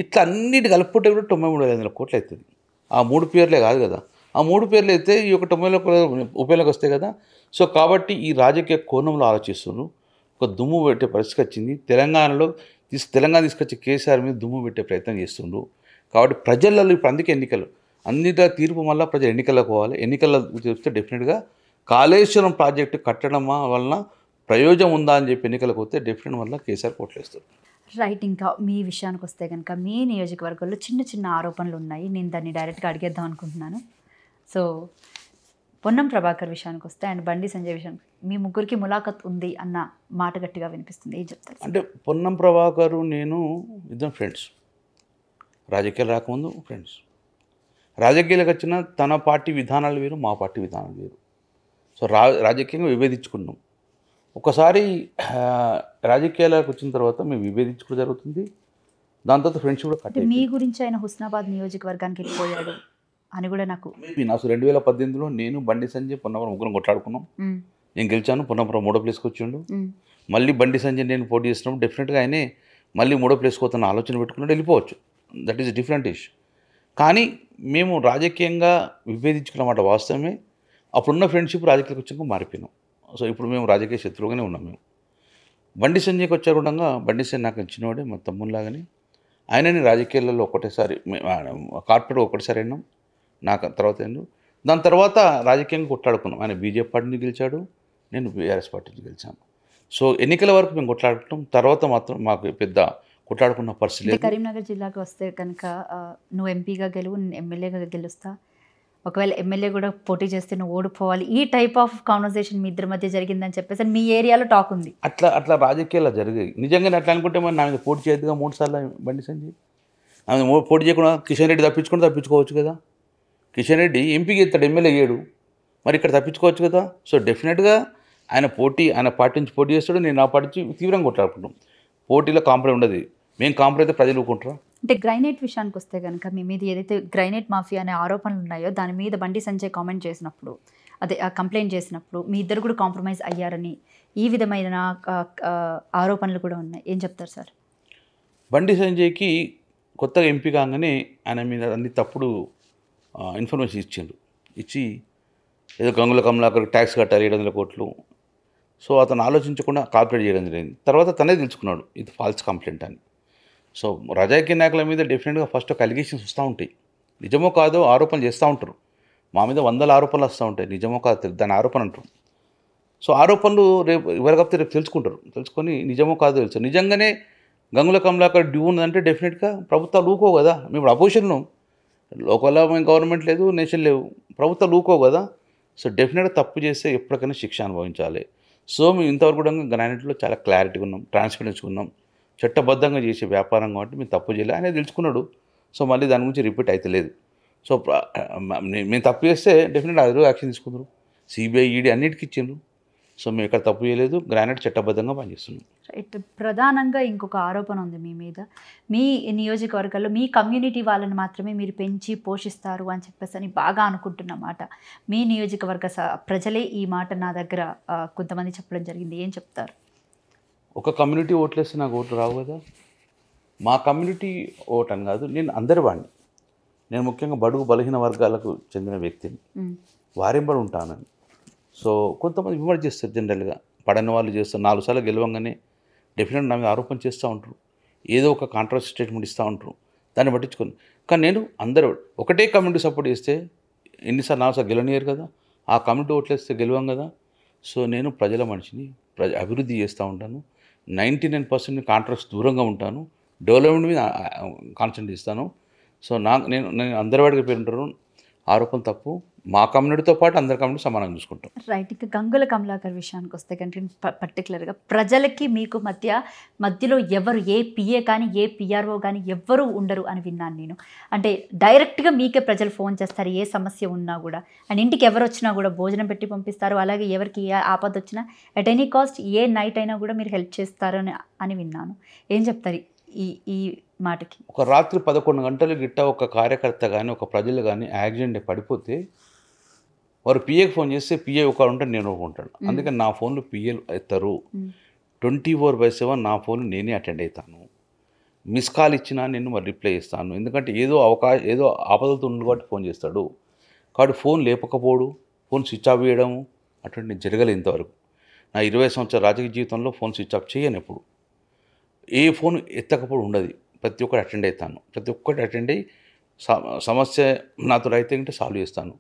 B: ఇట్లా అన్నిటి కలుపుకుంటే కూడా 93,500 కోట్లు అవుతుంది. ఆ 3 పేర్లే కాదు కదా, ఆ 3 పేర్లు అయితే ఈ యొక్క 90,000 ఉపయోగంలోకి వస్తాయి కదా. సో కాబట్టి ఈ రాజకీయ కోణంలో ఆలోచిస్తున్నారు. ఒక దుమ్ము పెట్టే పరిస్థితి వచ్చింది. తెలంగాణ తీసుకొచ్చి కేసీఆర్ మీద దుమ్ము పెట్టే ప్రయత్నం చేస్తుండ్రు. కాబట్టి ప్రజలలో ఇప్పుడు అందుకే ఎన్నికలు, అన్నిటి తీర్పు మళ్ళీ ప్రజలు ఎన్నికలకు పోవాలి. ఎన్నికల్లో చూస్తే డెఫినెట్గా కాళేశ్వరం ప్రాజెక్టు కట్టడం వలన ప్రయోజనం ఉందా అని చెప్పి ఎన్నికలకు వస్తే డెఫినెట్ వల్ల కేసీఆర్ కోట్లేస్తారు.
A: రైట్. ఇంకా మీ విషయానికి వస్తే కనుక మీ నియోజకవర్గంలో చిన్న ఆరోపణలు ఉన్నాయి. నేను దాన్ని డైరెక్ట్గా అడిగేద్దాం అనుకుంటున్నాను. సో పొన్నం ప్రభాకర్ విషయానికి వస్తే అండ్ బండి సంజయ్ విషయానికి మీ ముగ్గురికి ములాఖత్ ఉంది అన్న మాట గట్టిగా వినిపిస్తుంది. ఏం చెప్తారు?
B: అంటే పొన్నం ప్రభాకరు నేను ఇద్దరం ఫ్రెండ్స్, రాజకీయాలు రాకముందు ఫ్రెండ్స్. రాజకీయాలకు వచ్చిన తన పార్టీ విధానాలు వేరు, మా పార్టీ విధానాలు వేరు. సో రాజకీయంగా విభేదించుకున్నాం. ఒకసారి రాజకీయాలకు వచ్చిన తర్వాత మేము విభేదించుకోవడం జరుగుతుంది. దాని తర్వాత ఫ్రెండ్స్ కూడా
A: అంటే మీ గురించి ఆయన హుస్నాబాద్ నియోజకవర్గానికి వెళ్ళిపోయాడు అని కూడా నాకు
B: 2018లో నేను బండి సంజయ్ పొన్నపురం ముగ్గురం కొట్లాడుకున్నాం. నేను గెలిచాను, పొన్నపురం 3వ ప్లేస్కి వచ్చిండు. మళ్ళీ బండి సంజయ్ నేను పోటీ చేసినప్పుడు డెఫినెట్గా ఆయనే మళ్ళీ 3వ ప్లేస్కి పోతున్న ఆలోచన పెట్టుకున్నాడు, వెళ్ళిపోవచ్చు. That is different issue. కానీ మేము రాజకీయంగా విభేదించుకున్నమాట వాస్తవమే. అప్పుడున్న ఫ్రెండ్షిప్ రాజకీయాలకు వచ్చాక మారిపోయినాం. సో ఇప్పుడు మేము రాజకీయ శత్రువుగానే ఉన్నాం. మేము బండి సంజయ్కి వచ్చాకుండా బండి సంజయ్ నాకు చిన్నవాడే, మా తమ్ముళ్ళలాగానే. ఆయనని రాజకీయాలలో ఒకటేసారి కార్పొరేట్ ఒకటేసారి అయినాం, నాకు తర్వాత అయినా. దాని తర్వాత రాజకీయంగా కొట్లాడుకున్నాం. ఆయన బీజేపీ పార్టీ నుంచి గెలిచాడు, నేను బీఆర్ఎస్ పార్టీ నుంచి గెలిచాను. సో ఎన్నికల వరకు మేము కొట్లాడుకుంటాం. తర్వాత మాత్రం మాకు పెద్ద కొట్లాడుకున్న పరిస్థితి లేదు.
A: కరీంనగర్ జిల్లాకు వస్తే కనుక నువ్వు ఎంపీగా గెలువు, నేను ఎమ్మెల్యేగా గెలుస్తా, ఒకవేళ ఎమ్మెల్యే కూడా పోటీ చేస్తే నువ్వు ఓడిపోవాలి, ఈ టైప్ ఆఫ్ కాన్వర్సేషన్ మీ ఇద్దరి మధ్య జరిగిందని చెప్పేసి మీ ఏరియాలో టాక్ ఉంది.
B: అట్లా రాజకీయాలు జరిగాయి. నిజంగానే అట్లా అనుకుంటే మరి నా మీద పోటీ చేయదుగా 3 సార్లు బండి సంజయ్. ఆమె పోటీ చేయకుండా కిషన్ రెడ్డి తప్పించుకోవచ్చు కదా. కిషన్ రెడ్డి ఎంపీకి ఇస్తాడు, ఎమ్మెల్యే అయ్యాడు, మరి ఇక్కడ తప్పించుకోవచ్చు కదా. సో డెఫినెట్గా ఆయన పార్టీ నుంచి పోటీ చేస్తాడు, నేను నా పార్టీ నుంచి తీవ్రంగా కొట్లాడుకుంటాం. పోటీలో కాంప్రమైజ్ ఉండదు. మేము కాంప్రమైజ్ అయితే ప్రజలు ఊరుకుంటారా?
A: అంటే గ్రైనేట్ విషయానికి వస్తే కనుక మీ మీద ఏదైతే గ్రైనేట్ మాఫియా అనే ఆరోపణలు ఉన్నాయో దాని మీద బండి సంజయ్ కామెంట్ చేసినప్పుడు, అదే కంప్లైంట్ చేసినప్పుడు మీ ఇద్దరు కూడా కాంప్రమైజ్ అయ్యారని ఈ విధమైన ఆరోపణలు కూడా ఉన్నాయి. ఏం చెప్తారు సార్?
B: బండి సంజయ్కి కొత్తగా ఎంపీ కాగానే ఆయన మీద అన్ని తప్పుడు ఇన్ఫర్మేషన్ ఇచ్చి ఏదో గంగుల కమలాకర్ ట్యాక్స్ కట్టాలి 700 కోట్లు. సో అతను ఆలోచించకుండా కార్పొరేట్ చేయడం జరిగింది. తర్వాత తనే తెలుసుకున్నాడు ఇది ఫాల్స్ కంప్లైంట్ అని. సో రాజకీయ నాయకుల మీద డెఫినెట్గా ఫస్ట్ ఒక అలిగేషన్స్ వస్తూ ఉంటాయి. నిజమో కాదో ఆరోపణలు చేస్తూ ఉంటారు. మా మీద 100 ఆరోపణలు వస్తూ ఉంటాయి. నిజమో కాదో దాని ఆరోపణ అంటారు. సో ఆరోపణలు రేపు ఎవరికైతే రేపు తెలుసుకొని నిజమో కాదో తెలుసు. నిజంగానే గంగుల కమలాకర్ డ్యూ ఉందంటే డెఫినెట్గా ప్రభుత్వాలు ఊకో కదా. మేము అపోజిషన్లో లోకల్ గవర్నమెంట్ లేదు, నేషన్ లేవు, ప్రభుత్వాలు ఊకో కదా. సో డెఫినెట్గా తప్పు చేస్తే ఎప్పటికైనా శిక్ష అనుభవించాలి. సో మేము ఇంతవరకు కూడా గ్రానైట్లో చాలా క్లారిటీగా ఉన్నాం, ట్రాన్స్పరెన్సీగా ఉన్నాం. చట్టబద్ధంగా చేసే వ్యాపారం కాబట్టి మేము తప్పు చేయలేదు, ఆయన తెలుసుకున్నాడు. సో మళ్ళీ దాని గురించి రిపీట్ అయితే లేదు. సో మేము తప్పు చేస్తే డెఫినెట్గా అదే యాక్షన్ తీసుకుంటారు. సిబిఐ, ఈడీ అన్నిటికీ ఇచ్చిండ్రు. సో మేము ఇక్కడ తప్పు చేయలేదు, గ్రానైట్ చట్టబద్ధంగా పనిచేస్తున్నాం.
A: రైట్. ప్రధానంగా ఇంకొక ఆరోపణ ఉంది మీ మీద, మీ నియోజకవర్గాల్లో మీ కమ్యూనిటీ వాళ్ళని మాత్రమే మీరు పెంచి పోషిస్తారు అని చెప్పేసి అని బాగా అనుకుంటున్నమాట. మీ నియోజకవర్గ ప్రజలే ఈ మాట నా దగ్గర కొంతమంది చెప్పడం జరిగింది. ఏం చెప్తారు?
B: ఒక కమ్యూనిటీ ఓట్లేస్తే నాకు ఓట్లు రావు కదా. మా కమ్యూనిటీ ఓట్ అని కాదు, నేను అందరి వాడిని. నేను ముఖ్యంగా బడుగు బలహీన వర్గాలకు చెందిన వ్యక్తిని, వారింబడి ఉంటానని. సో కొంతమంది విమర్శ చేస్తారు, జనరల్గా పడని వాళ్ళు చేస్తారు. 4 సార్లు గెలవంగానే డెఫినెట్ నా మీద ఆరోపణ చేస్తూ ఉంటారు, ఏదో ఒక కాంట్రవర్సీ స్టేట్మెంట్ ఇస్తూ ఉంటారు, దాన్ని పట్టించుకొని. కానీ నేను అందరూ ఒకటే కమ్యూనిటీ సపోర్ట్ చేస్తే ఎన్నిసార్లు 4 సార్లు గెలవనియరు కదా, ఆ కమ్యూనిటీ ఓట్లు వేస్తే గెలవం కదా. సో నేను ప్రజల మనిషిని, అభివృద్ధి చేస్తూ ఉంటాను. 99% కాంట్రాక్ట్స్ దూరంగా ఉంటాను, డెవలప్మెంట్ మీద కాన్సన్ట్రేట్ ఇస్తాను. సో నేను అందరి వాడికి పేరు ఉంటారు. ఆరోపణ తప్పు. మా కమ్యూనిటీతో పాటు అందరి కమ్యూనిటీ సమానంగా చూసుకుంటాం.
A: రైట్. ఇక గంగుల కమలాకర్ విషయానికి వస్తే కనుక పర్టికులర్గా ప్రజలకి మీకు మధ్యలో ఎవరు ఏ పిఏ కానీ ఏ పిఆర్ఓ కానీ ఎవ్వరూ ఉండరు అని విన్నాను నేను. అంటే డైరెక్ట్గా మీకే ప్రజలు ఫోన్ చేస్తారు ఏ సమస్య ఉన్నా కూడా, అండ్ ఇంటికి ఎవరు వచ్చినా కూడా భోజనం పెట్టి పంపిస్తారు. అలాగే ఎవరికి ఏ ఆపద వచ్చినా at any cost A night అయినా కూడా మీరు హెల్ప్ చేస్తారు అని విన్నాను. ఏం చెప్తారు ఈ మాటకి?
B: ఒక రాత్రి 11 గంటలు గిట్ట ఒక కార్యకర్త కానీ ఒక ప్రజలు కానీ యాక్సిడెంట్ పడిపోతే వారు పిఏకి ఫోన్ చేస్తే పిఏ ఒక ఉంటాడు, నేను ఒక ఉంటాడు. అందుకని నా ఫోన్లో పిఏలు ఎత్తారు. 24/7 నా ఫోన్ నేనే అటెండ్ అవుతాను. మిస్ కాల్ ఇచ్చినా నేను మరి రిప్లై ఇస్తాను. ఎందుకంటే ఏదో ఆపదలతో ఉంది కాబట్టి ఫోన్ చేస్తాడు. కాబట్టి ఫోన్ లేపకపోవడం, ఫోన్ స్విచ్ ఆఫ్ చేయడము అటువంటి జరగలేదు ఇంతవరకు. నా 20 సంవత్సరాల రాజకీయ జీవితంలో ఫోన్ స్విచ్ ఆఫ్ చేయను ఎప్పుడు. ఏ ఫోన్ ఎత్తకపోవడం ఉండదు. ప్రతి ఒక్కటి అటెండ్ అవుతాను. ప్రతి ఒక్కటి అటెండ్ అయ్యి సమస్య నాతో అయితే అంటే సాల్వ్ చేస్తాను.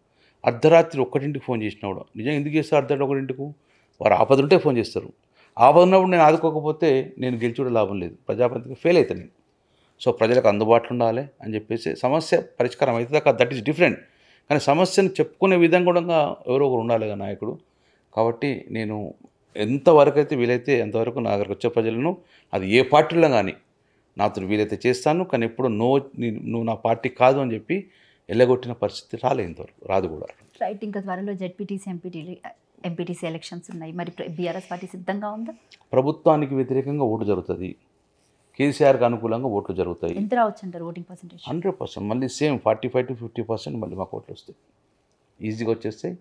B: అర్ధరాత్రి 1ంటికి ఫోన్ చేసినా కూడా నిజంగా ఎందుకు చేస్తారు? అర్ధరాత్రి 1ంటికి వారు ఆపద ఉంటే ఫోన్ చేస్తారు. ఆపద ఉన్నప్పుడు నేను ఆదుకోకపోతే నేను గెలిచి లాభం లేదు, ప్రజాప్రతినిధిగా ఫెయిల్ అవుతాను నేను. సో ప్రజలకు అందుబాటులో ఉండాలి అని చెప్పేసి సమస్య పరిష్కారం అవుతుంది. That is different. కానీ సమస్యను చెప్పుకునే విధంగా కూడా ఎవరో ఒకరు ఉండాలి కదా నాయకుడు. కాబట్టి నేను ఎంతవరకు అయితే వీలైతే ఎంతవరకు నా దగ్గరకు వచ్చే ప్రజలను, అది ఏ పార్టీలో కానీ నాతో వీలైతే చేస్తాను. కానీ ఎప్పుడు నువ్వు నా పార్టీ కాదు అని చెప్పి ఎల్లగొట్టిన పరిస్థితి రాలేదు, ఇంతవరకు రాదు కూడా.
A: రైట్. ఇంకా త్వరలో జెడ్పీటీసీ ఎంపీటీసీ ఎలక్షన్స్ ఉన్నాయి. మరి బీఆర్ఎస్ పార్టీ సిద్ధంగా ఉందా?
B: ప్రభుత్వానికి వ్యతిరేకంగా ఓటు జరుగుతుంది, కేసీఆర్కి అనుకూలంగా ఓట్లు జరుగుతాయి.
A: ఎంత రావచ్చు అంటారు ఓటింగ్ పర్సెంటేజ్?
B: 100%. మళ్ళీ సేమ్ 45 to 50% మళ్ళీ మాకు ఓట్లు వస్తాయి, ఈజీగా వచ్చేస్తాయి.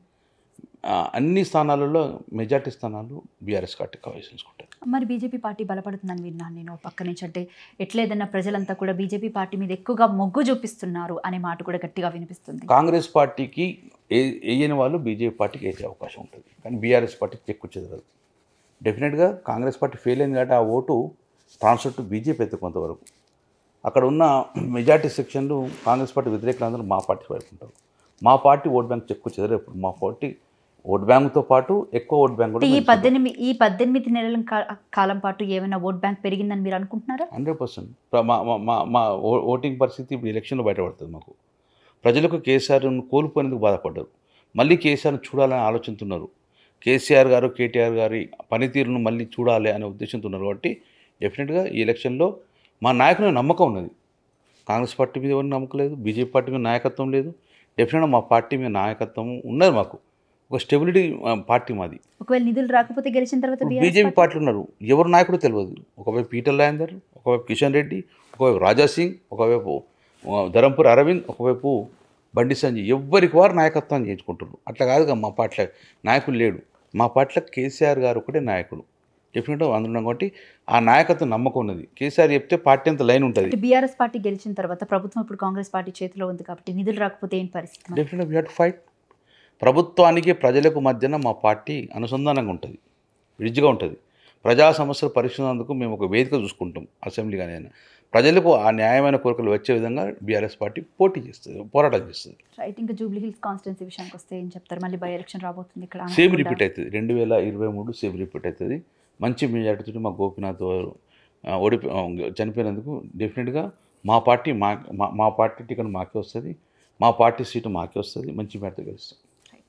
B: అన్ని స్థానాలలో మెజార్టీ స్థానాలు బీఆర్ఎస్ పార్టీ కవచించుకుంటారు.
A: మరి బీజేపీ పార్టీ బలపడుతుందని విన్నాను నేను పక్క నుంచి. అంటే ఎట్లేదన్నా ప్రజలంతా కూడా బీజేపీ పార్టీ మీద ఎక్కువగా మొగ్గు చూపిస్తున్నారు అనే మాట కూడా గట్టిగా వినిపిస్తుంది.
B: కాంగ్రెస్ పార్టీకి వేయని వాళ్ళు బీజేపీ పార్టీకి వేసే అవకాశం ఉంటుంది, కానీ బీఆర్ఎస్ పార్టీకి ఎక్కువ చెదరదు. డెఫినెట్గా కాంగ్రెస్ పార్టీ ఫెయిల్ అయింది కాబట్టి ఆ ఓటు ట్రాన్స్ఫర్ టు బీజేపీ అయితే కొంతవరకు. అక్కడ ఉన్న మెజార్టీ సెక్షన్లు కాంగ్రెస్ పార్టీ వ్యతిరేకులందరూ మా పార్టీ వైపు ఉంటారు. మా పార్టీ ఓట్ బ్యాంక్ ఎక్కువ చెదరు. ఇప్పుడు మా పార్టీ ఓట్ బ్యాంక్తో పాటు ఎక్కువ ఓట్ బ్యాంక్ కూడా.
A: ఈ 18 నెలల కాలం పాటు ఏమైనా ఓట్ బ్యాంక్ పెరిగిందని మీరు అనుకుంటున్నారా?
B: 100%. మా ఓటింగ్ పరిస్థితి ఇప్పుడు ఎలక్షన్లో బయటపడుతుంది. మాకు ప్రజలకు కేసీఆర్ను కోల్పోయినందుకు బాధపడ్డారు, మళ్ళీ కేసీఆర్ను చూడాలని ఆలోచిస్తున్నారు. కేసీఆర్ గారు కేటీఆర్ గారి పనితీరును మళ్ళీ చూడాలి అనే ఉద్దేశంతో ఉన్నారు. కాబట్టి డెఫినెట్గా ఈ ఎలక్షన్లో మా నాయకుల నమ్మకం ఉన్నది. కాంగ్రెస్ పార్టీ మీద ఎవరికి నమ్మకం లేదు, బీజేపీ పార్టీ మీద నాయకత్వం లేదు. డెఫినెట్గా మా పార్టీ మీద నాయకత్వం ఉన్నది. మాకు ఒక స్టెబిలిటీ పార్టీ మాది.
A: ఒకవేళ నిధులు రాకపోతే గెలిచిన తర్వాత
B: బీజేపీ పార్టీలు ఉన్నారు, ఎవరు నాయకుడు తెలియదు. ఒకవైపు ఈటెల రాజేందర్, ఒకవైపు కిషన్ రెడ్డి, ఒకవైపు రాజా సింగ్, ఒకవైపు ధరంపూర్ అరవింద్, ఒకవైపు బండి సంజయ్. ఎవ్వరికి వారు నాయకత్వం చేయించుకుంటున్నారు. అట్లా కాదుగా మా పార్టీలో నాయకుడు లేడు. మా పార్టీలో కేసీఆర్ గారు ఒకటే నాయకుడు. డెఫినెట్గా అందులో కాబట్టి ఆ నాయకత్వం నమ్మకం ఉన్నది. కేసీఆర్ చెప్తే పార్టీ అంత లైన్ ఉంటుంది.
A: బీఆర్ఎస్ పార్టీ గెలిచిన తర్వాత ప్రభుత్వం ఇప్పుడు కాంగ్రెస్ పార్టీ చేతిలో ఉంది కాబట్టి నిధులు రాకపోతే ఏం పరిస్థితి?
B: డెఫినెట్గా వీ హ్యావ్ టు ఫైట్. ప్రభుత్వానికి ప్రజలకు మధ్యన మా పార్టీ అనుసంధానంగా ఉంటుంది, బ్రిడ్జ్గా ఉంటుంది. ప్రజా సమస్యలు పరిష్కరించేందుకు మేము ఒక వేదిక చూసుకుంటాం. అసెంబ్లీ కానీ అయినా ప్రజలకు ఆ న్యాయమైన కోరికలు వచ్చే విధంగా బీఆర్ఎస్ పార్టీ పోటీ చేస్తుంది, పోరాటం చేస్తుంది.
A: రైట్. ఇంకా జూబ్లీ హిల్స్ కాన్స్టిట్యున్సీ విషయానికి వస్తే ఏం చెప్తారు? మళ్ళీ బై ఎలక్షన్ రాబోతుంది ఇక్కడ.
B: సేమ్ రిపీట్ అవుతుంది. 2023 సేమ్ రిపీట్ అవుతుంది. మంచి మెజార్టీతో మా గోపీనాథ్ చనిపోయినందుకు డెఫినెట్గా మా పార్టీ టికెట్ మాకే వస్తుంది, మా పార్టీ సీటు మాకే వస్తుంది. మంచి మెజార్టీతో గెలుస్తాం.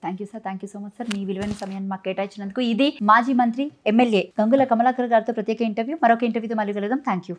A: Thank you sir. Thank you so much sir. మీ విలువైన సమయాన్ని మాకు కేటాయించినందుకు. ఇది మాజీ మంత్రి ఎమ్మెల్యే గంగుల కమలాకర్ గారితో ప్రత్యేక ఇంటర్వ్యూ. మరొక ఇంటర్వ్యూతో మళ్ళీ కలుద్దాం. Thank you.